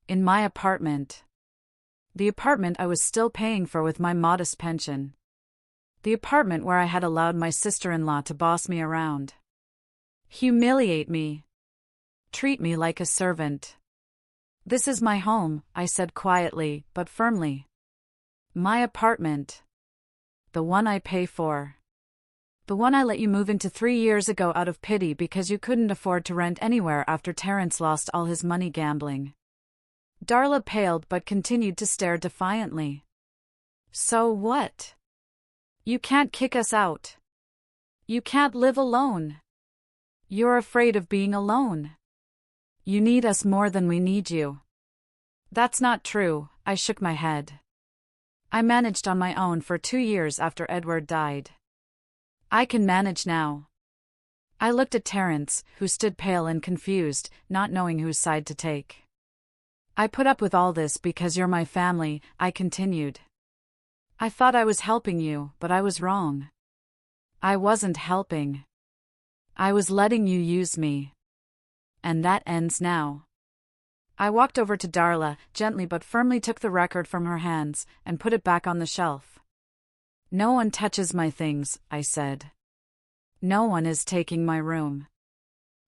In my apartment. The apartment I was still paying for with my modest pension. The apartment where I had allowed my sister-in-law to boss me around. Humiliate me. Treat me like a servant. This is my home, I said quietly, but firmly. My apartment. The one I pay for. The one I let you move into 3 years ago out of pity because you couldn't afford to rent anywhere after Terrence lost all his money gambling. Darla paled but continued to stare defiantly. So what? You can't kick us out. You can't live alone. You're afraid of being alone. You need us more than we need you. That's not true, I shook my head. I managed on my own for 2 years after Edward died. I can manage now. I looked at Terrence, who stood pale and confused, not knowing whose side to take. I put up with all this because you're my family, I continued. I thought I was helping you, but I was wrong. I wasn't helping. I was letting you use me. And that ends now. I walked over to Darla, gently but firmly took the record from her hands, and put it back on the shelf. No one touches my things, I said. No one is taking my room.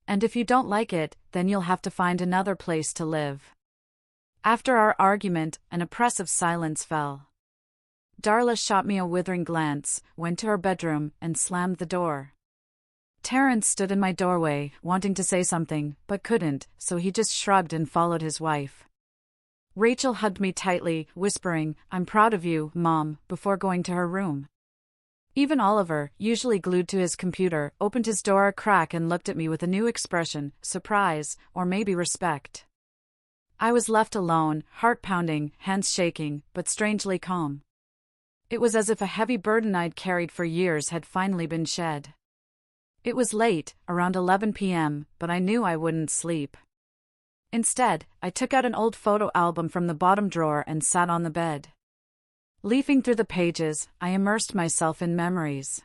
And if you don't like it, then you'll have to find another place to live. After our argument, an oppressive silence fell. Darla shot me a withering glance, went to her bedroom, and slammed the door. Terrence stood in my doorway, wanting to say something, but couldn't, so he just shrugged and followed his wife. Rachel hugged me tightly, whispering, "I'm proud of you, Mom," before going to her room. Even Oliver, usually glued to his computer, opened his door a crack and looked at me with a new expression, surprise, or maybe respect. I was left alone, heart pounding, hands shaking, but strangely calm. It was as if a heavy burden I'd carried for years had finally been shed. It was late, around 11 p.m., but I knew I wouldn't sleep. Instead, I took out an old photo album from the bottom drawer and sat on the bed. Leafing through the pages, I immersed myself in memories.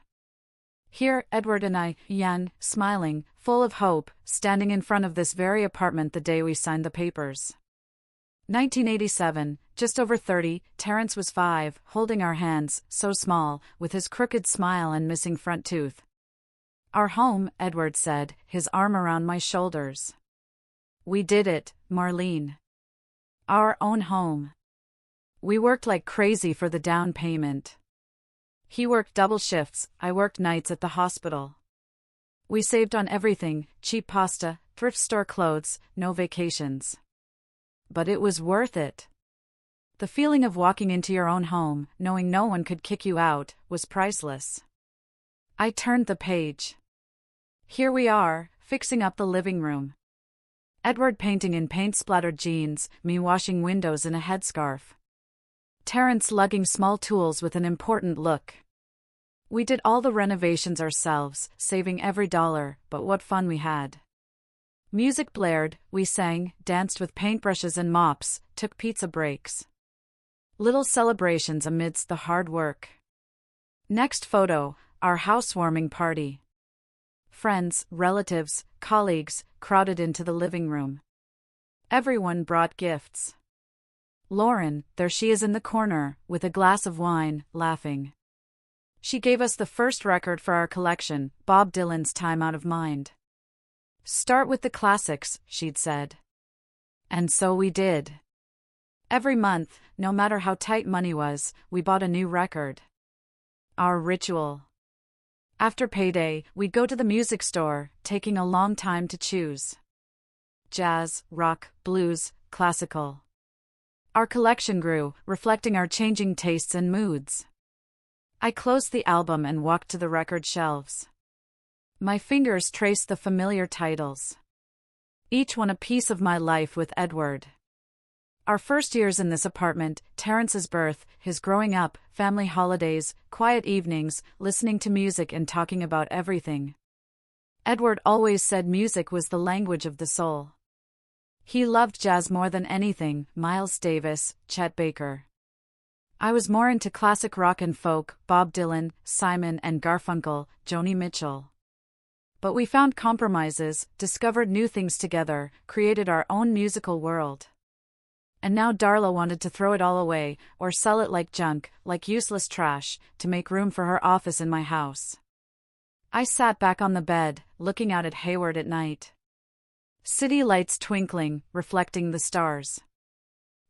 Here, Edward and I, young, smiling, full of hope, standing in front of this very apartment the day we signed the papers. 1987, just over 30, Terrence was 5, holding our hands, so small, with his crooked smile and missing front tooth. Our home, Edward said, his arm around my shoulders. We did it, Marlene. Our own home. We worked like crazy for the down payment. He worked double shifts, I worked nights at the hospital. We saved on everything, cheap pasta, thrift store clothes, no vacations. But it was worth it. The feeling of walking into your own home, knowing no one could kick you out, was priceless. I turned the page. Here we are, fixing up the living room. Edward painting in paint-splattered jeans, me washing windows in a headscarf. Terence lugging small tools with an important look. We did all the renovations ourselves, saving every dollar, but what fun we had. Music blared, we sang, danced with paintbrushes and mops, took pizza breaks. Little celebrations amidst the hard work. Next photo, our housewarming party. Friends, relatives, colleagues, crowded into the living room. Everyone brought gifts. Lauren, there she is in the corner, with a glass of wine, laughing. She gave us the first record for our collection, Bob Dylan's Time Out of Mind. Start with the classics, she'd said. And so we did. Every month, no matter how tight money was, we bought a new record. Our ritual. After payday, we'd go to the music store, taking a long time to choose. Jazz, rock, blues, classical. Our collection grew, reflecting our changing tastes and moods. I closed the album and walked to the record shelves. My fingers traced the familiar titles. Each one a piece of my life with Edward. Our first years in this apartment, Terence's birth, his growing up, family holidays, quiet evenings, listening to music and talking about everything. Edward always said music was the language of the soul. He loved jazz more than anything, Miles Davis, Chet Baker. I was more into classic rock and folk, Bob Dylan, Simon and Garfunkel, Joni Mitchell. But we found compromises, discovered new things together, created our own musical world. And now Darla wanted to throw it all away, or sell it like junk, like useless trash, to make room for her office in my house. I sat back on the bed, looking out at Hayward at night. City lights twinkling, reflecting the stars.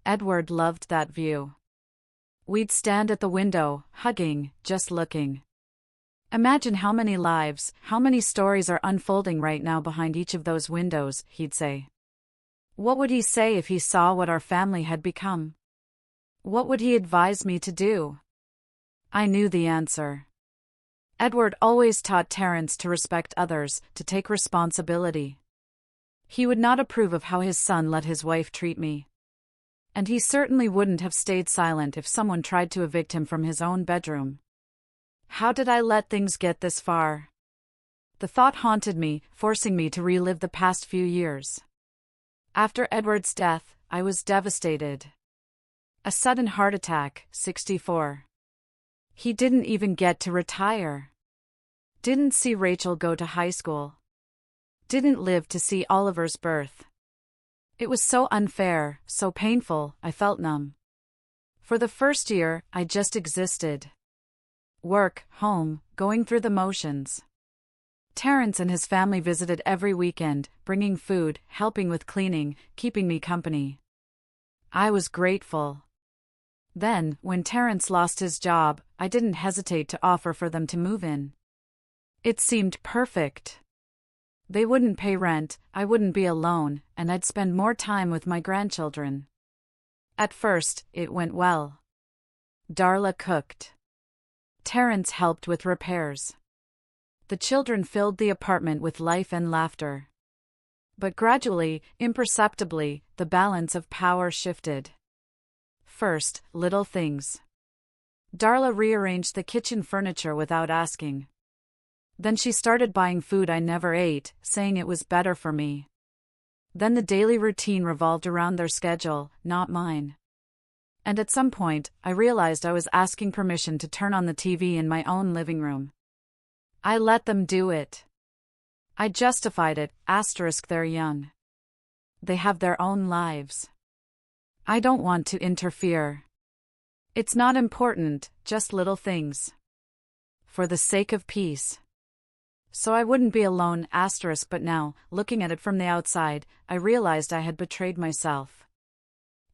Edward loved that view. We'd stand at the window, hugging, just looking. Imagine how many lives, how many stories are unfolding right now behind each of those windows, he'd say. What would he say if he saw what our family had become? What would he advise me to do? I knew the answer. Edward always taught Terence to respect others, to take responsibility. He would not approve of how his son let his wife treat me. And he certainly wouldn't have stayed silent if someone tried to evict him from his own bedroom. How did I let things get this far? The thought haunted me, forcing me to relive the past few years. After Edward's death, I was devastated. A sudden heart attack, 64. He didn't even get to retire. Didn't see Rachel go to high school. Didn't live to see Oliver's birth. It was so unfair, so painful, I felt numb. For the first year, I just existed. Work, home, going through the motions. Terence and his family visited every weekend, bringing food, helping with cleaning, keeping me company. I was grateful. Then, when Terence lost his job, I didn't hesitate to offer for them to move in. It seemed perfect. They wouldn't pay rent, I wouldn't be alone, and I'd spend more time with my grandchildren. At first, it went well. Darla cooked. Terence helped with repairs. The children filled the apartment with life and laughter. But gradually, imperceptibly, the balance of power shifted. First, little things. Darla rearranged the kitchen furniture without asking. Then she started buying food I never ate, saying it was better for me. Then the daily routine revolved around their schedule, not mine. And at some point, I realized I was asking permission to turn on the TV in my own living room. I let them do it. I justified it, they're young. They have their own lives. I don't want to interfere. It's not important, just little things. For the sake of peace. So I wouldn't be alone, but now, looking at it from the outside, I realized I had betrayed myself.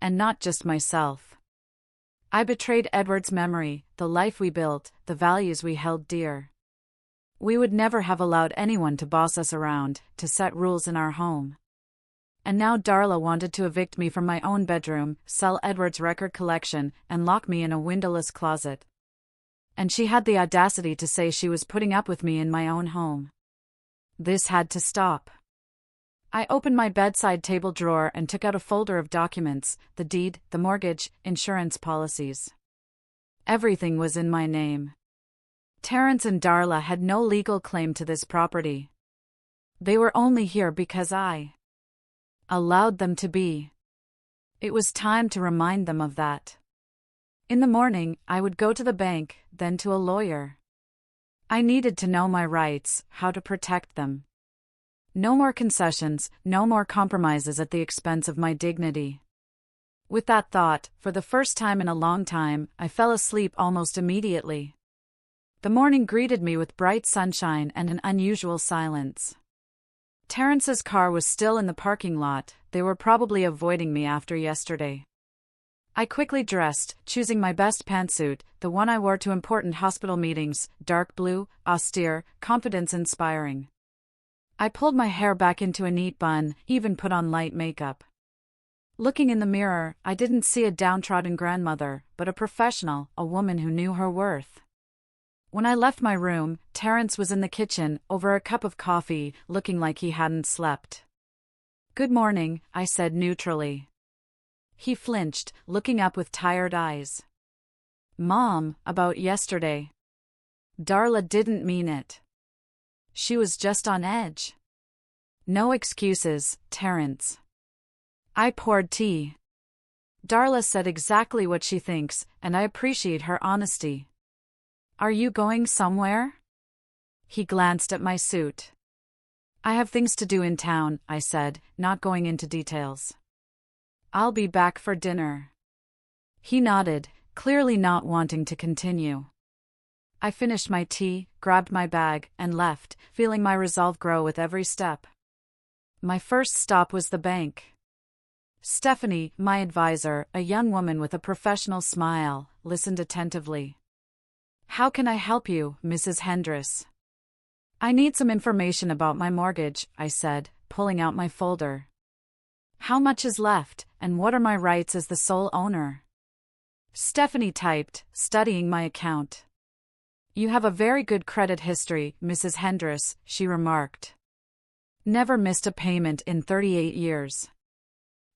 And not just myself. I betrayed Edward's memory, the life we built, the values we held dear. We would never have allowed anyone to boss us around, to set rules in our home. And now Darla wanted to evict me from my own bedroom, sell Edward's record collection, and lock me in a windowless closet. And she had the audacity to say she was putting up with me in my own home. This had to stop. I opened my bedside table drawer and took out a folder of documents, the deed, the mortgage, insurance policies. Everything was in my name. Terence and Darla had no legal claim to this property. They were only here because I allowed them to be. It was time to remind them of that. In the morning, I would go to the bank, then to a lawyer. I needed to know my rights, how to protect them. No more concessions, no more compromises at the expense of my dignity. With that thought, for the first time in a long time, I fell asleep almost immediately. The morning greeted me with bright sunshine and an unusual silence. Terence's car was still in the parking lot. They were probably avoiding me after yesterday. I quickly dressed, choosing my best pantsuit, the one I wore to important hospital meetings, dark blue, austere, confidence-inspiring. I pulled my hair back into a neat bun, even put on light makeup. Looking in the mirror, I didn't see a downtrodden grandmother, but a professional, a woman who knew her worth. When I left my room, Terence was in the kitchen, over a cup of coffee, looking like he hadn't slept. "Good morning," I said neutrally. He flinched, looking up with tired eyes. "Mom, about yesterday." Darla didn't mean it. She was just on edge. "No excuses, Terence." I poured tea. Darla said exactly what she thinks, and I appreciate her honesty. "Are you going somewhere?" He glanced at my suit. "I have things to do in town," I said, not going into details. "I'll be back for dinner." He nodded, clearly not wanting to continue. I finished my tea, grabbed my bag, and left, feeling my resolve grow with every step. My first stop was the bank. Stephanie, my advisor, a young woman with a professional smile, listened attentively. "How can I help you, Mrs. Hendris?" "I need some information about my mortgage," I said, pulling out my folder. "How much is left, and what are my rights as the sole owner?" Stephanie typed, studying my account. "You have a very good credit history, Mrs. Hendris," she remarked. "Never missed a payment in 38 years.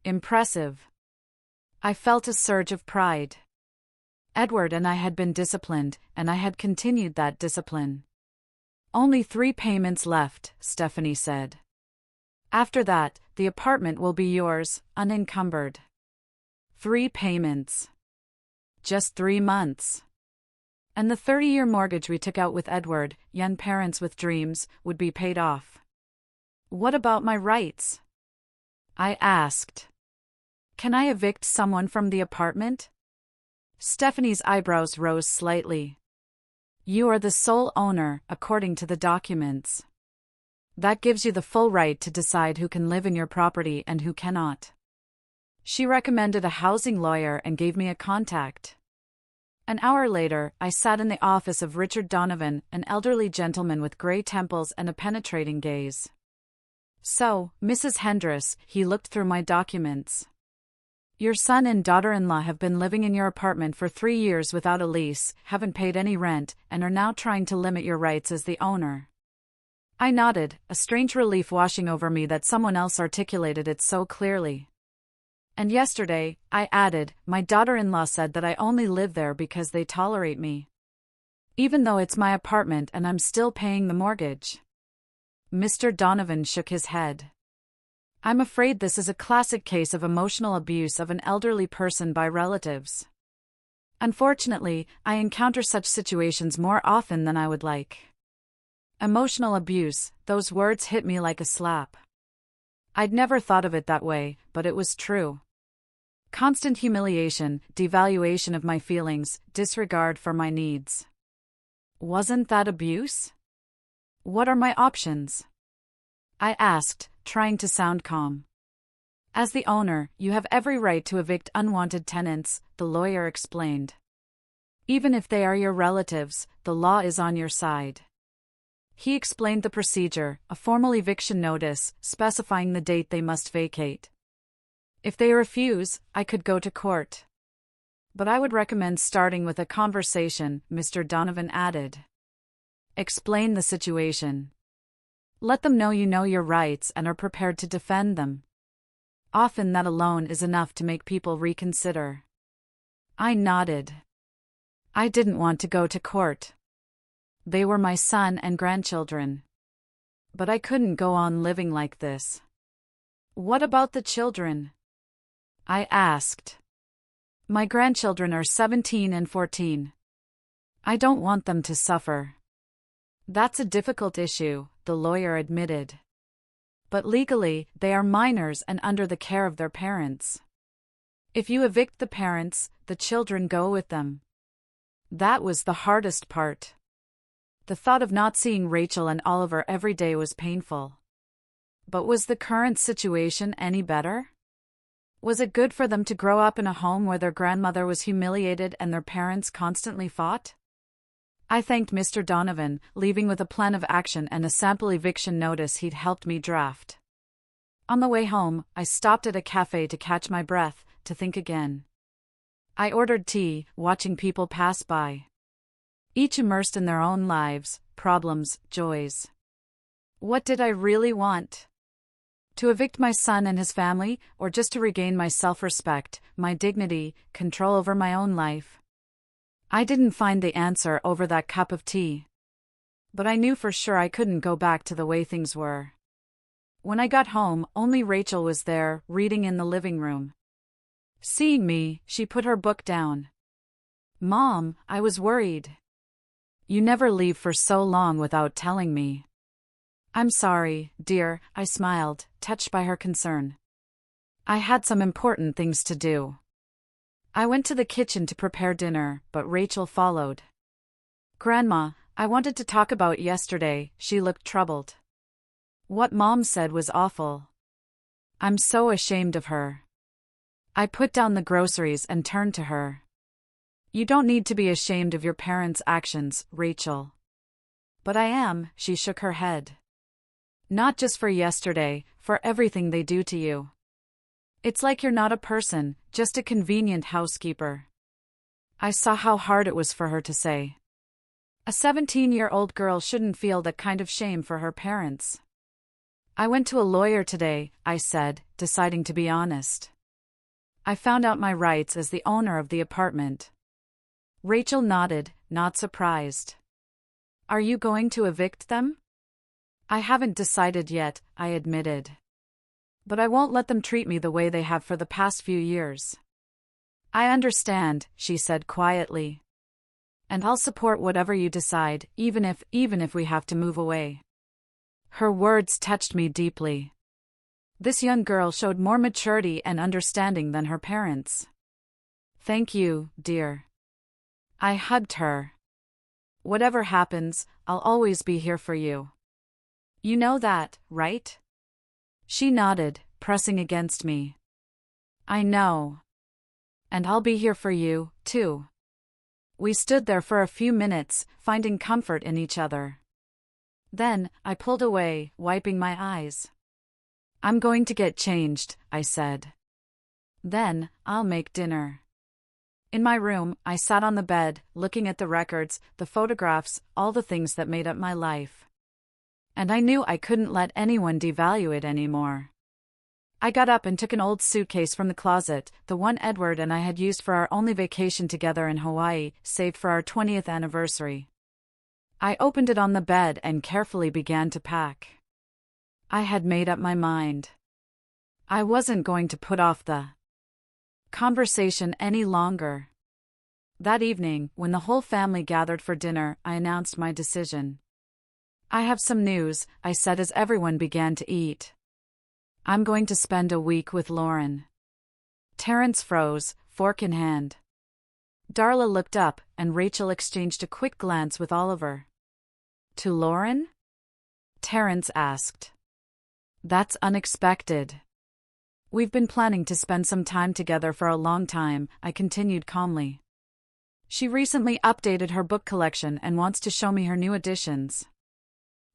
Impressive." I felt a surge of pride. Edward and I had been disciplined, and I had continued that discipline. "Only 3 payments left," Stephanie said. "After that, the apartment will be yours, unencumbered." 3 payments. Just 3 months. And the 30-year mortgage we took out with Edward, young parents with dreams, would be paid off. "What about my rights?" I asked. "Can I evict someone from the apartment?" Stephanie's eyebrows rose slightly. "You are the sole owner, according to the documents. That gives you the full right to decide who can live in your property and who cannot." She recommended a housing lawyer and gave me a contact. An hour later, I sat in the office of Richard Donovan, an elderly gentleman with gray temples and a penetrating gaze. "So, Mrs. Hendris," he looked through my documents. "Your son and daughter-in-law have been living in your apartment for 3 years without a lease, haven't paid any rent, and are now trying to limit your rights as the owner." I nodded, a strange relief washing over me that someone else articulated it so clearly. "And yesterday," I added, "my daughter-in-law said that I only live there because they tolerate me. Even though it's my apartment and I'm still paying the mortgage." Mr. Donovan shook his head. "I'm afraid this is a classic case of emotional abuse of an elderly person by relatives. Unfortunately, I encounter such situations more often than I would like." Emotional abuse, those words hit me like a slap. I'd never thought of it that way, but it was true. Constant humiliation, devaluation of my feelings, disregard for my needs. Wasn't that abuse? What are my options? I asked, trying to sound calm. As the owner, you have every right to evict unwanted tenants, the lawyer explained. Even if they are your relatives, the law is on your side. He explained the procedure, a formal eviction notice, specifying the date they must vacate. If they refuse, I could go to court. But I would recommend starting with a conversation, Mr. Donovan added. Explain the situation. Let them know you know your rights and are prepared to defend them. Often that alone is enough to make people reconsider. I nodded. I didn't want to go to court. They were my son and grandchildren. But I couldn't go on living like this. What about the children? I asked. My grandchildren are 17 and 14. I don't want them to suffer. That's a difficult issue, the lawyer admitted. But legally, they are minors and under the care of their parents. If you evict the parents, the children go with them. That was the hardest part. The thought of not seeing Rachel and Oliver every day was painful. But was the current situation any better? Was it good for them to grow up in a home where their grandmother was humiliated and their parents constantly fought? I thanked Mr. Donovan, leaving with a plan of action and a sample eviction notice he'd helped me draft. On the way home, I stopped at a cafe to catch my breath, to think again. I ordered tea, watching people pass by. Each immersed in their own lives, problems, joys. What did I really want? To evict my son and his family, or just to regain my self-respect, my dignity, control over my own life? I didn't find the answer over that cup of tea. But I knew for sure I couldn't go back to the way things were. When I got home, only Rachel was there, reading in the living room. Seeing me, she put her book down. Mom, I was worried. You never leave for so long without telling me. I'm sorry, dear, I smiled, touched by her concern. I had some important things to do. I went to the kitchen to prepare dinner, but Rachel followed. Grandma, I wanted to talk about yesterday, she looked troubled. What Mom said was awful. I'm so ashamed of her. I put down the groceries and turned to her. You don't need to be ashamed of your parents' actions, Rachel. But I am, she shook her head. Not just for yesterday, for everything they do to you. It's like you're not a person, just a convenient housekeeper. I saw how hard it was for her to say. A 17-year-old girl shouldn't feel that kind of shame for her parents. I went to a lawyer today, I said, deciding to be honest. I found out my rights as the owner of the apartment. Rachel nodded, not surprised. Are you going to evict them? I haven't decided yet, I admitted. But I won't let them treat me the way they have for the past few years. I understand, she said quietly. And I'll support whatever you decide, even if we have to move away. Her words touched me deeply. This young girl showed more maturity and understanding than her parents. Thank you, dear. I hugged her. Whatever happens, I'll always be here for you. You know that, right? She nodded, pressing against me. I know. And I'll be here for you, too. We stood there for a few minutes, finding comfort in each other. Then, I pulled away, wiping my eyes. I'm going to get changed, I said. Then, I'll make dinner. In my room, I sat on the bed, looking at the records, the photographs, all the things that made up my life. And I knew I couldn't let anyone devalue it anymore. I got up and took an old suitcase from the closet, the one Edward and I had used for our only vacation together in Hawaii, saved for our 20th anniversary. I opened it on the bed and carefully began to pack. I had made up my mind. I wasn't going to put off the conversation any longer. That evening, when the whole family gathered for dinner, I announced my decision. I have some news, I said as everyone began to eat. I'm going to spend a week with Lauren. Terrence froze, fork in hand. Darla looked up, and Rachel exchanged a quick glance with Oliver. To Lauren? Terrence asked. That's unexpected. We've been planning to spend some time together for a long time, I continued calmly. She recently updated her book collection and wants to show me her new editions.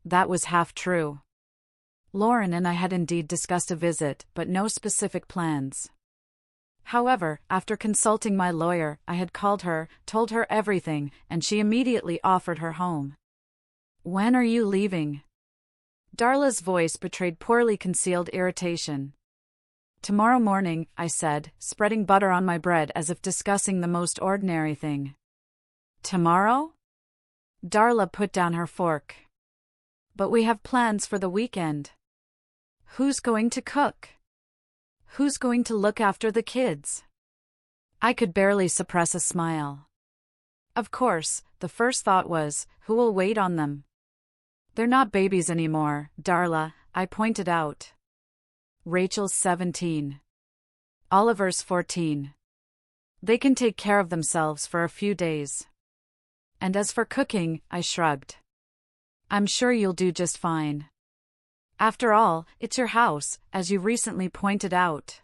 That was half true. Lauren and I had indeed discussed a visit, but no specific plans. However, after consulting my lawyer, I had called her, told her everything, and she immediately offered her home. When are you leaving? Darla's voice betrayed poorly concealed irritation. Tomorrow morning, I said, spreading butter on my bread as if discussing the most ordinary thing. Tomorrow? Darla put down her fork. But we have plans for the weekend. Who's going to cook? Who's going to look after the kids? I could barely suppress a smile. Of course, the first thought was, who will wait on them? They're not babies anymore, Darla, I pointed out. Rachel's 17. Oliver's 14. They can take care of themselves for a few days. And as for cooking, I shrugged. I'm sure you'll do just fine. After all, it's your house, as you recently pointed out.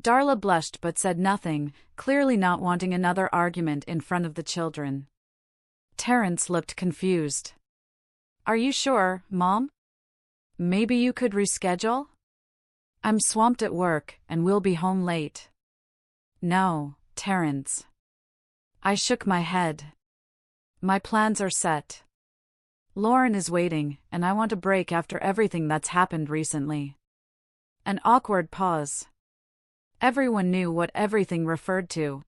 Darla blushed but said nothing, clearly not wanting another argument in front of the children. Terrence looked confused. Are you sure, Mom? Maybe you could reschedule? I'm swamped at work, and we'll be home late. No, Terrence. I shook my head. My plans are set. Lauren is waiting, and I want a break after everything that's happened recently. An awkward pause. Everyone knew what everything referred to.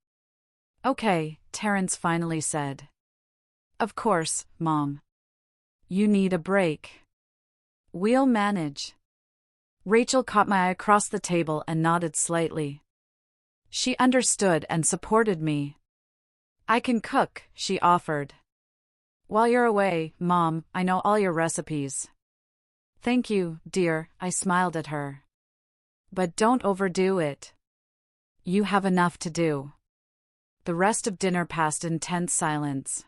Okay, Terrence finally said. Of course, Mom. You need a break. We'll manage. Rachel caught my eye across the table and nodded slightly. She understood and supported me. I can cook, she offered. While you're away, Mom, I know all your recipes. Thank you, dear, I smiled at her. But don't overdo it. You have enough to do. The rest of dinner passed in tense silence.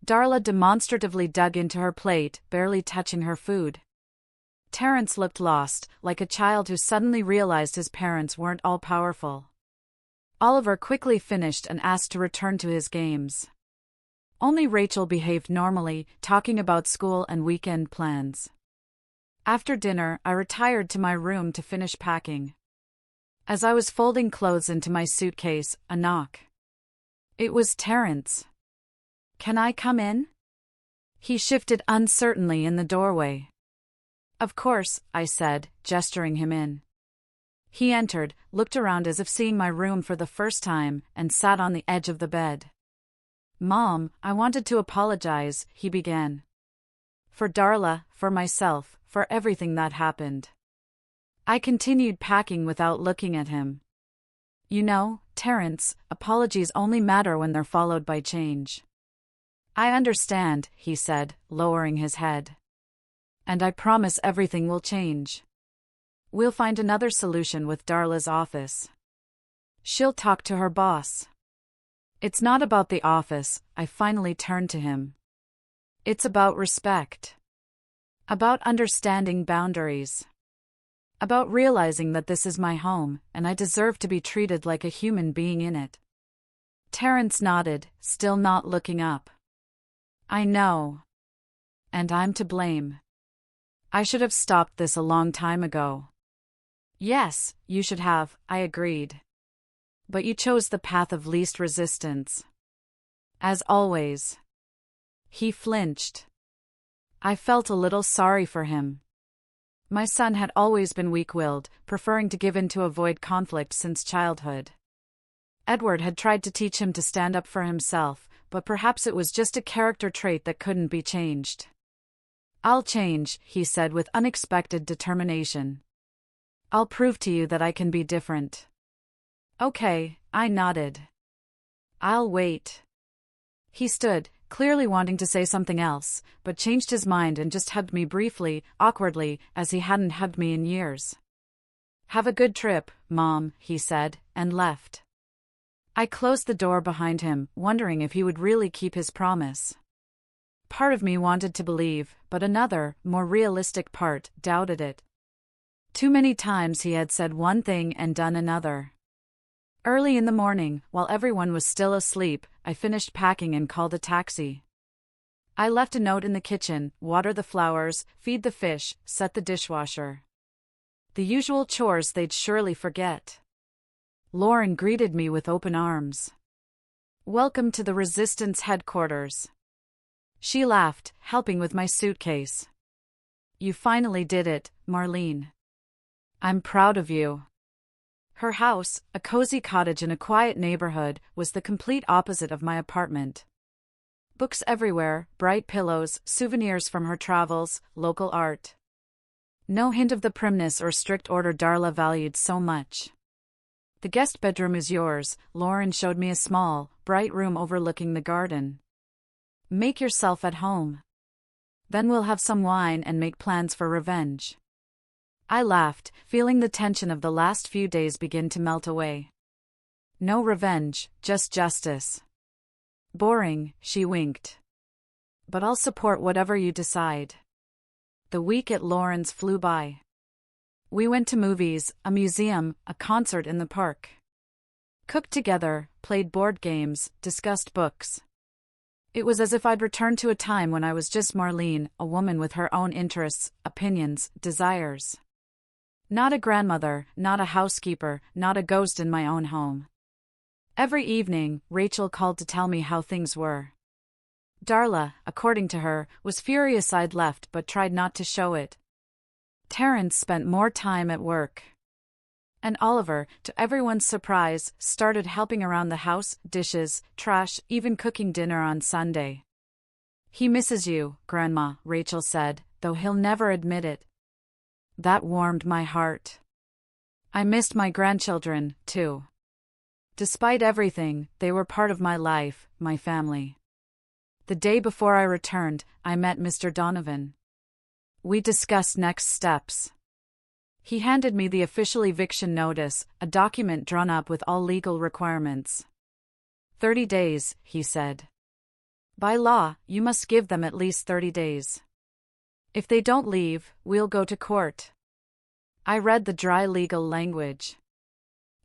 Darla demonstratively dug into her plate, barely touching her food. Terrence looked lost, like a child who suddenly realized his parents weren't all-powerful. Oliver quickly finished and asked to return to his games. Only Rachel behaved normally, talking about school and weekend plans. After dinner, I retired to my room to finish packing. As I was folding clothes into my suitcase, a knock. It was Terrence. Can I come in? He shifted uncertainly in the doorway. Of course, I said, gesturing him in. He entered, looked around as if seeing my room for the first time, and sat on the edge of the bed. Mom, I wanted to apologize, he began. For Darla, for myself, for everything that happened. I continued packing without looking at him. You know, Terrence, apologies only matter when they're followed by change. I understand, he said, lowering his head. And I promise everything will change. We'll find another solution with Darla's office. She'll talk to her boss. It's not about the office, I finally turned to him. It's about respect. About understanding boundaries. About realizing that this is my home, and I deserve to be treated like a human being in it. Terrence nodded, still not looking up. I know. And I'm to blame. I should have stopped this a long time ago. Yes, you should have, I agreed. But you chose the path of least resistance. As always. He flinched. I felt a little sorry for him. My son had always been weak-willed, preferring to give in to avoid conflict since childhood. Edward had tried to teach him to stand up for himself, but perhaps it was just a character trait that couldn't be changed. I'll change, he said with unexpected determination. I'll prove to you that I can be different. Okay, I nodded. I'll wait. He stood, clearly wanting to say something else, but changed his mind and just hugged me briefly, awkwardly, as he hadn't hugged me in years. Have a good trip, Mom, he said, and left. I closed the door behind him, wondering if he would really keep his promise. Part of me wanted to believe, but another, more realistic part, doubted it. Too many times he had said one thing and done another. Early in the morning, while everyone was still asleep, I finished packing and called a taxi. I left a note in the kitchen: water the flowers, feed the fish, set the dishwasher. The usual chores they'd surely forget. Lauren greeted me with open arms. "Welcome to the Resistance headquarters." She laughed, helping with my suitcase. "You finally did it, Marlene. I'm proud of you." Her house, a cozy cottage in a quiet neighborhood, was the complete opposite of my apartment. Books everywhere, bright pillows, souvenirs from her travels, local art. No hint of the primness or strict order Darla valued so much. "The guest bedroom is yours," Lauren showed me a small, bright room overlooking the garden. "Make yourself at home. Then we'll have some wine and make plans for revenge." I laughed, feeling the tension of the last few days begin to melt away. "No revenge, just justice." "Boring," she winked. "But I'll support whatever you decide." The week at Lauren's flew by. We went to movies, a museum, a concert in the park. Cooked together, played board games, discussed books. It was as if I'd returned to a time when I was just Marlene, a woman with her own interests, opinions, desires. Not a grandmother, not a housekeeper, not a ghost in my own home. Every evening, Rachel called to tell me how things were. Darla, according to her, was furious I'd left but tried not to show it. Terrence spent more time at work. And Oliver, to everyone's surprise, started helping around the house, dishes, trash, even cooking dinner on Sunday. "He misses you, Grandma," Rachel said, though he'll never admit it. That warmed my heart. I missed my grandchildren, too. Despite everything, they were part of my life, my family. The day before I returned, I met Mr. Donovan. We discussed next steps. He handed me the official eviction notice, a document drawn up with all legal requirements. 30 days, he said. By law, you must give them at least 30 days. If they don't leave, we'll go to court. I read the dry legal language.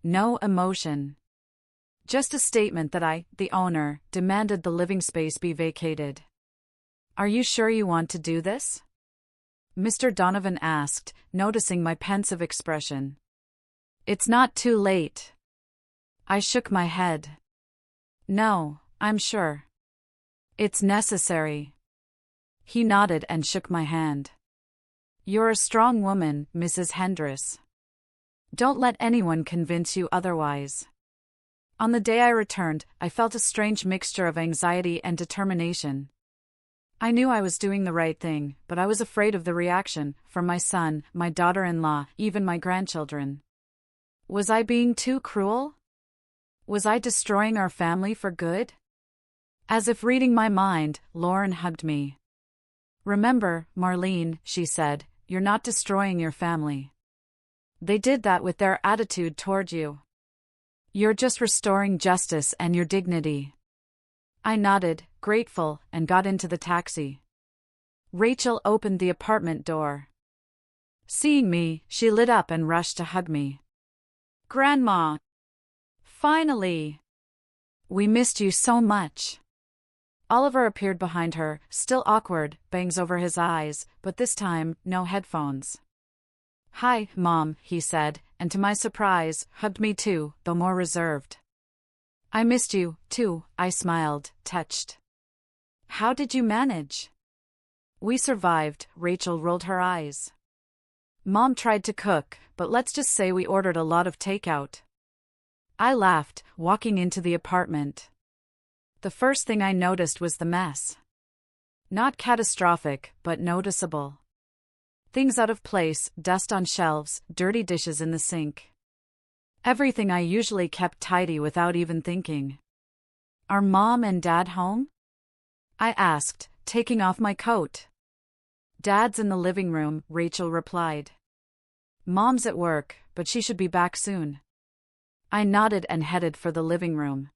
No emotion. Just a statement that I, the owner, demanded the living space be vacated. "Are you sure you want to do this?" Mr. Donovan asked, noticing my pensive expression. "It's not too late." I shook my head. "No, I'm sure. It's necessary." He nodded and shook my hand. "You're a strong woman, Mrs. Hendris. Don't let anyone convince you otherwise." On the day I returned, I felt a strange mixture of anxiety and determination. I knew I was doing the right thing, but I was afraid of the reaction, from my son, my daughter-in-law, even my grandchildren. Was I being too cruel? Was I destroying our family for good? As if reading my mind, Lauren hugged me. "Remember, Marlene," she said, "you're not destroying your family. They did that with their attitude toward you. You're just restoring justice and your dignity." I nodded, grateful, and got into the taxi. Rachel opened the apartment door. Seeing me, she lit up and rushed to hug me. "Grandma! Finally! We missed you so much." Oliver appeared behind her, still awkward, bangs over his eyes, but this time, no headphones. "Hi, Mom," he said, and to my surprise, hugged me too, though more reserved. "I missed you, too," I smiled, touched. "How did you manage?" "We survived," Rachel rolled her eyes. "Mom tried to cook, but let's just say we ordered a lot of takeout." I laughed, walking into the apartment. The first thing I noticed was the mess. Not catastrophic, but noticeable. Things out of place, dust on shelves, dirty dishes in the sink. Everything I usually kept tidy without even thinking. "Are Mom and Dad home?" I asked, taking off my coat. "Dad's in the living room," Rachel replied. "Mom's at work, but she should be back soon." I nodded and headed for the living room.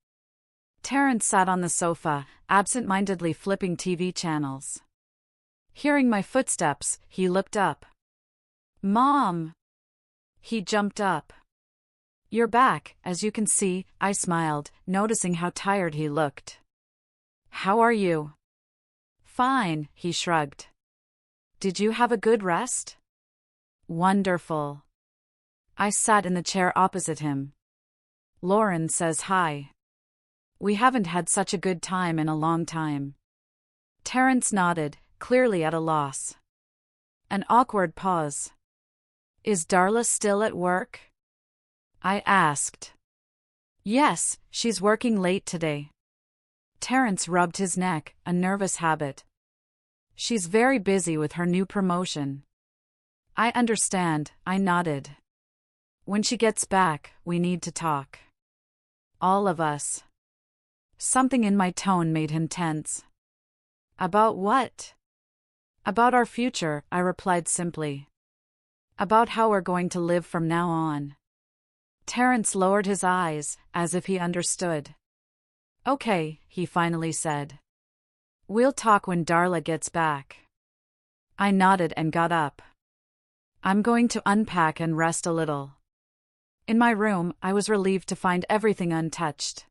Terrence sat on the sofa, absent-mindedly flipping TV channels. Hearing my footsteps, he looked up. "Mom!" He jumped up. "You're back, as you can see," I smiled, noticing how tired he looked. "How are you?" "Fine," he shrugged. "Did you have a good rest?" "Wonderful." I sat in the chair opposite him. "Lauren says hi. We haven't had such a good time in a long time." Terrence nodded, clearly at a loss. An awkward pause. "Is Darla still at work?" I asked. "Yes, she's working late today." Terrence rubbed his neck, a nervous habit. "She's very busy with her new promotion." "I understand," I nodded. "When she gets back, we need to talk. All of us." Something in my tone made him tense. "About what?" "About our future," I replied simply. "About how we're going to live from now on." Terrence lowered his eyes, as if he understood. "Okay," he finally said. "We'll talk when Darla gets back." I nodded and got up. "I'm going to unpack and rest a little." In my room, I was relieved to find everything untouched.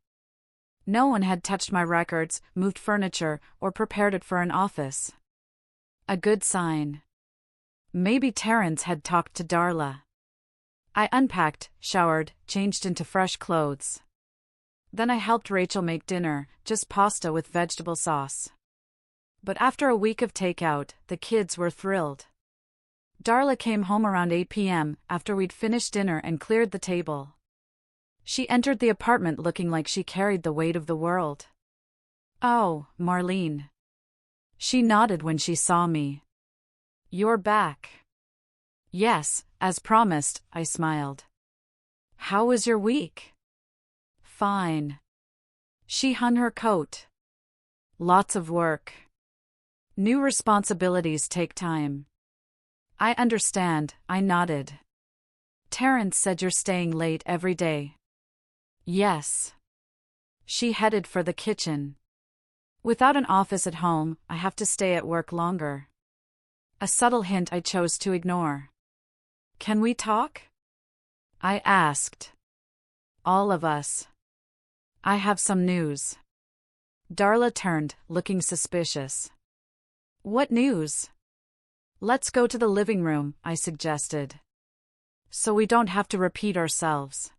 No one had touched my records, moved furniture, or prepared it for an office. A good sign. Maybe Terrence had talked to Darla. I unpacked, showered, changed into fresh clothes. Then I helped Rachel make dinner, just pasta with vegetable sauce. But after a week of takeout, the kids were thrilled. Darla came home around 8 p.m. after we'd finished dinner and cleared the table. She entered the apartment looking like she carried the weight of the world. "Oh, Marlene." She nodded when she saw me. "You're back." "Yes, as promised," I smiled. "How was your week?" "Fine." She hung her coat. "Lots of work. New responsibilities take time." "I understand," I nodded. "Terrence said you're staying late every day." "Yes." She headed for the kitchen. "Without an office at home, I have to stay at work longer." A subtle hint I chose to ignore. "Can we talk?" I asked. "All of us." "I have some news." Darla turned, looking suspicious. "What news?" "Let's go to the living room," I suggested. "So we don't have to repeat ourselves."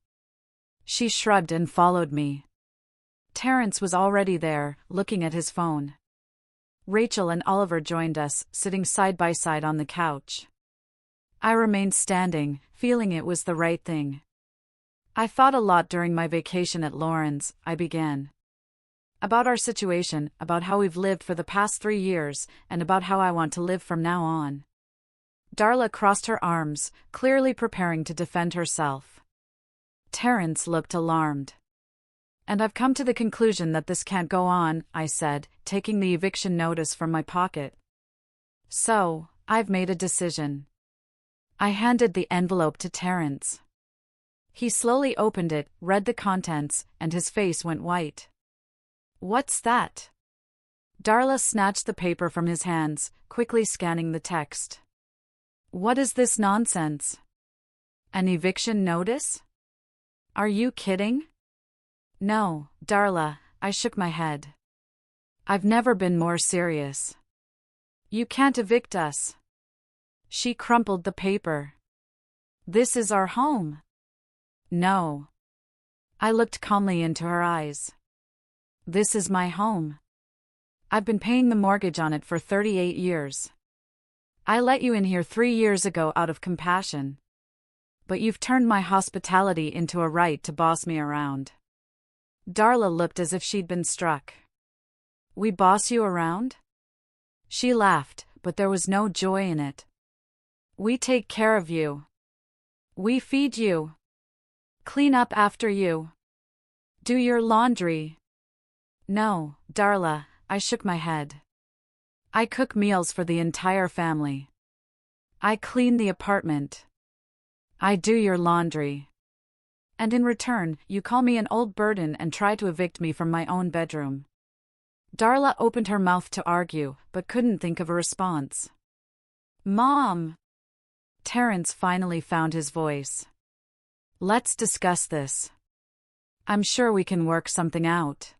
She shrugged and followed me. Terrence was already there, looking at his phone. Rachel and Oliver joined us, sitting side by side on the couch. I remained standing, feeling it was the right thing. "I thought a lot during my vacation at Lauren's," I began. "About our situation, about how we've lived for the past 3 years, and about how I want to live from now on." Darla crossed her arms, clearly preparing to defend herself. Terrence looked alarmed. "And I've come to the conclusion that this can't go on," I said, taking the eviction notice from my pocket. "So, I've made a decision." I handed the envelope to Terrence. He slowly opened it, read the contents, and his face went white. "What's that?" Darla snatched the paper from his hands, quickly scanning the text. "What is this nonsense? An eviction notice? Are you kidding?" "No, Darla," I shook my head. "I've never been more serious. You can't evict us." She crumpled the paper. "This is our home." "No." I looked calmly into her eyes. "This is my home. I've been paying the mortgage on it for 38 years. I let you in here 3 years ago out of compassion. But you've turned my hospitality into a right to boss me around." Darla looked as if she'd been struck. "We boss you around?" She laughed, but there was no joy in it. "We take care of you. We feed you. Clean up after you. Do your laundry." "No, Darla," I shook my head. "I cook meals for the entire family. I clean the apartment. I do your laundry. And in return, you call me an old burden and try to evict me from my own bedroom. Darla opened her mouth to argue, but couldn't think of a response. Mom! Terrence finally found his voice. Let's discuss this. I'm sure we can work something out.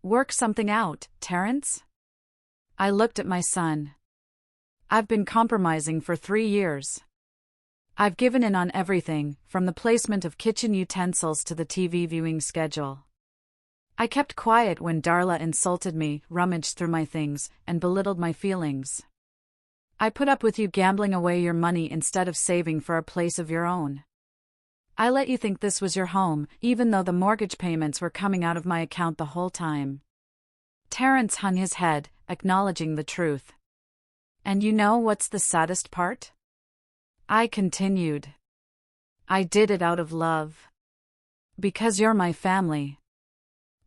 Work something out, Terrence? I looked at my son. I've been compromising for 3 years. I've given in on everything, from the placement of kitchen utensils to the TV viewing schedule. I kept quiet when Darla insulted me, rummaged through my things, and belittled my feelings. I put up with you gambling away your money instead of saving for a place of your own. I let you think this was your home, even though the mortgage payments were coming out of my account the whole time. Terrence hung his head, acknowledging the truth. And you know what's the saddest part? I continued. I did it out of love. Because you're my family.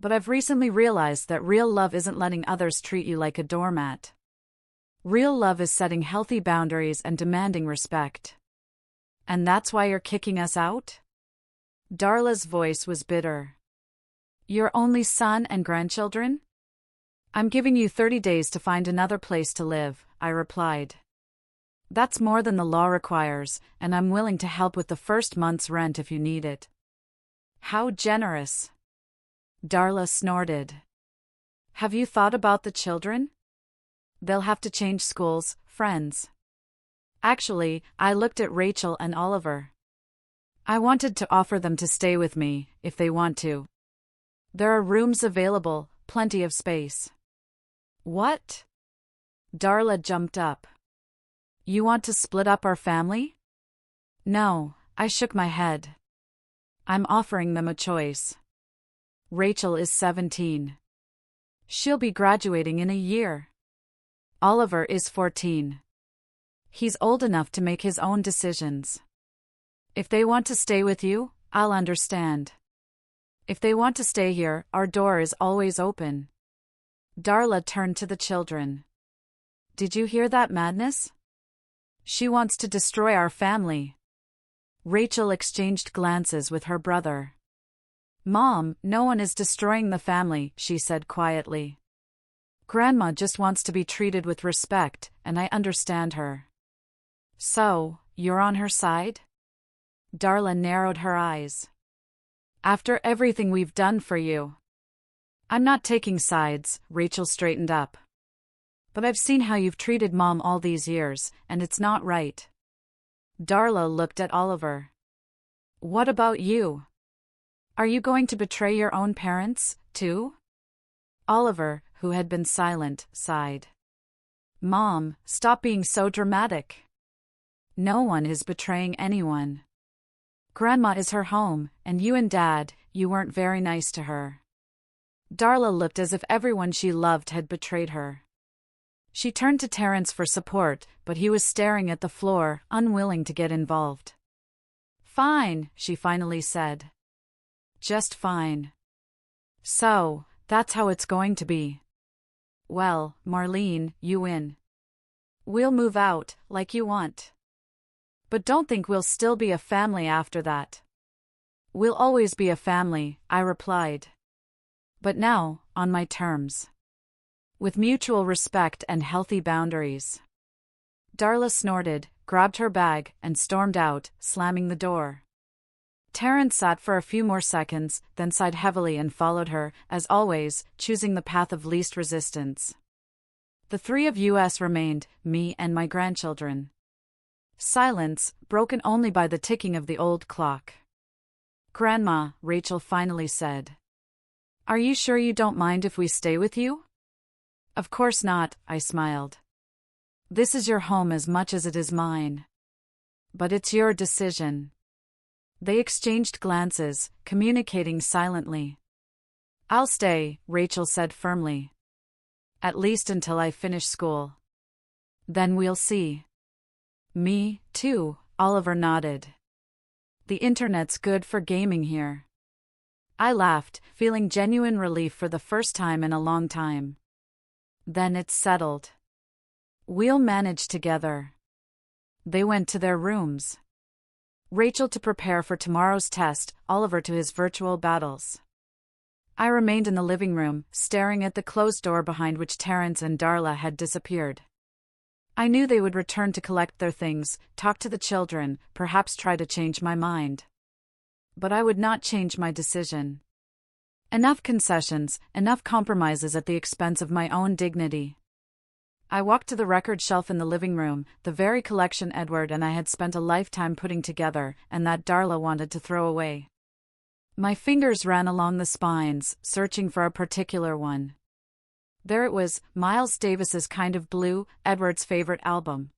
But I've recently realized that real love isn't letting others treat you like a doormat. Real love is setting healthy boundaries and demanding respect. And that's why you're kicking us out? Darla's voice was bitter. Your only son and grandchildren? I'm giving you 30 days to find another place to live, I replied. That's more than the law requires, and I'm willing to help with the first month's rent if you need it. How generous. Darla snorted. Have you thought about the children? They'll have to change schools, friends. Actually, I looked at Rachel and Oliver. I wanted to offer them to stay with me, if they want to. There are rooms available, plenty of space. What? Darla jumped up. You want to split up our family? No, I shook my head. I'm offering them a choice. Rachel is 17. She'll be graduating in a year. Oliver is 14. He's old enough to make his own decisions. If they want to stay with you, I'll understand. If they want to stay here, our door is always open. Darla turned to the children. Did you hear that madness? She wants to destroy our family. Rachel exchanged glances with her brother. Mom, no one is destroying the family, she said quietly. Grandma just wants to be treated with respect, and I understand her. So, you're on her side? Darla narrowed her eyes. After everything we've done for you. I'm not taking sides, Rachel straightened up. But I've seen how you've treated Mom all these years, and it's not right. Darla looked at Oliver. What about you? Are you going to betray your own parents, too? Oliver, who had been silent, sighed. Mom, stop being so dramatic. No one is betraying anyone. Grandma is her home, and you and Dad, you weren't very nice to her. Darla looked as if everyone she loved had betrayed her. She turned to Terrence for support, but he was staring at the floor, unwilling to get involved. Fine, she finally said. Just fine. So, that's how it's going to be. Well, Marlene, you win. We'll move out, like you want. But don't think we'll still be a family after that. We'll always be a family, I replied. But now, on my terms. With mutual respect and healthy boundaries. Darla snorted, grabbed her bag, and stormed out, slamming the door. Terrence sat for a few more seconds, then sighed heavily and followed her, as always, choosing the path of least resistance. The three of us remained, me and my grandchildren. Silence, broken only by the ticking of the old clock. Grandma, Rachel finally said. Are you sure you don't mind if we stay with you? Of course not, I smiled. This is your home as much as it is mine. But it's your decision. They exchanged glances, communicating silently. I'll stay, Rachel said firmly. At least until I finish school. Then we'll see. Me, too, Oliver nodded. The internet's good for gaming here. I laughed, feeling genuine relief for the first time in a long time. Then it's settled. We'll manage together. They went to their rooms. Rachel to prepare for tomorrow's test, Oliver to his virtual battles. I remained in the living room, staring at the closed door behind which Terence and Darla had disappeared. I knew they would return to collect their things, talk to the children, perhaps try to change my mind. But I would not change my decision. Enough concessions, enough compromises at the expense of my own dignity. I walked to the record shelf in the living room, the very collection Edward and I had spent a lifetime putting together, and that Darla wanted to throw away. My fingers ran along the spines, searching for a particular one. There it was, Miles Davis's Kind of Blue, Edward's favorite album.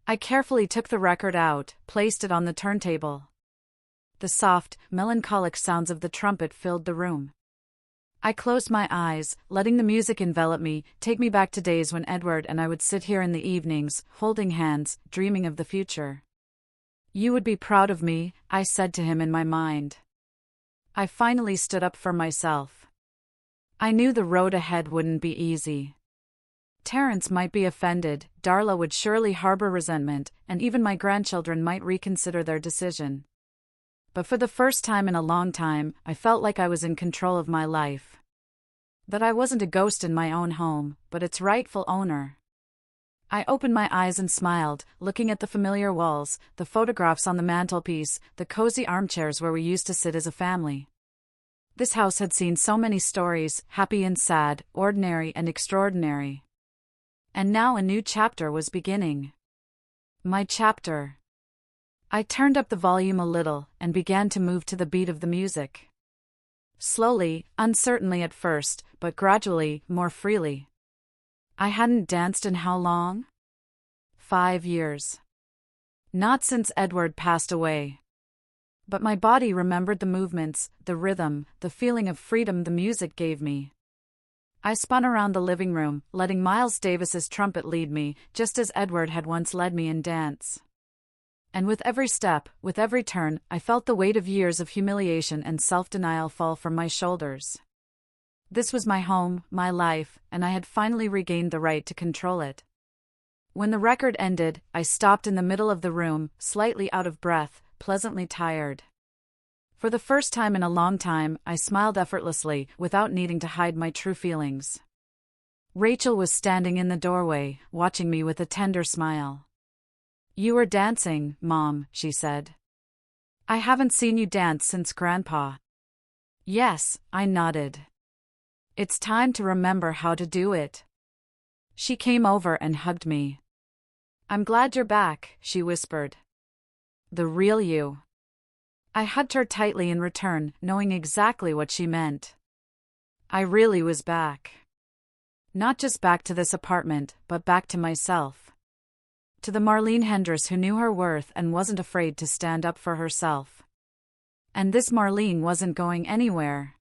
I carefully took the record out, placed it on the turntable. The soft, melancholic sounds of the trumpet filled the room. I closed my eyes, letting the music envelop me, take me back to days when Edward and I would sit here in the evenings, holding hands, dreaming of the future. "You would be proud of me," I said to him in my mind. I finally stood up for myself. I knew the road ahead wouldn't be easy. Terence might be offended, Darla would surely harbor resentment, and even my grandchildren might reconsider their decision. But for the first time in a long time, I felt like I was in control of my life. That I wasn't a ghost in my own home, but its rightful owner. I opened my eyes and smiled, looking at the familiar walls, the photographs on the mantelpiece, the cozy armchairs where we used to sit as a family. This house had seen so many stories, happy and sad, ordinary and extraordinary. And now a new chapter was beginning. My chapter. I turned up the volume a little, and began to move to the beat of the music. Slowly, uncertainly at first, but gradually, more freely. I hadn't danced in how long? 5 years. Not since Edward passed away. But my body remembered the movements, the rhythm, the feeling of freedom the music gave me. I spun around the living room, letting Miles Davis's trumpet lead me, just as Edward had once led me in dance. And with every step, with every turn, I felt the weight of years of humiliation and self-denial fall from my shoulders. This was my home, my life, and I had finally regained the right to control it. When the record ended, I stopped in the middle of the room, slightly out of breath, pleasantly tired. For the first time in a long time, I smiled effortlessly, without needing to hide my true feelings. Rachel was standing in the doorway, watching me with a tender smile. "You were dancing, Mom," she said. "I haven't seen you dance since Grandpa." "Yes," I nodded. "It's time to remember how to do it." She came over and hugged me. "I'm glad you're back," she whispered. "The real you." I hugged her tightly in return, knowing exactly what she meant. I really was back. Not just back to this apartment, but back to myself. To the Marlene Hendress who knew her worth and wasn't afraid to stand up for herself. And this Marlene wasn't going anywhere.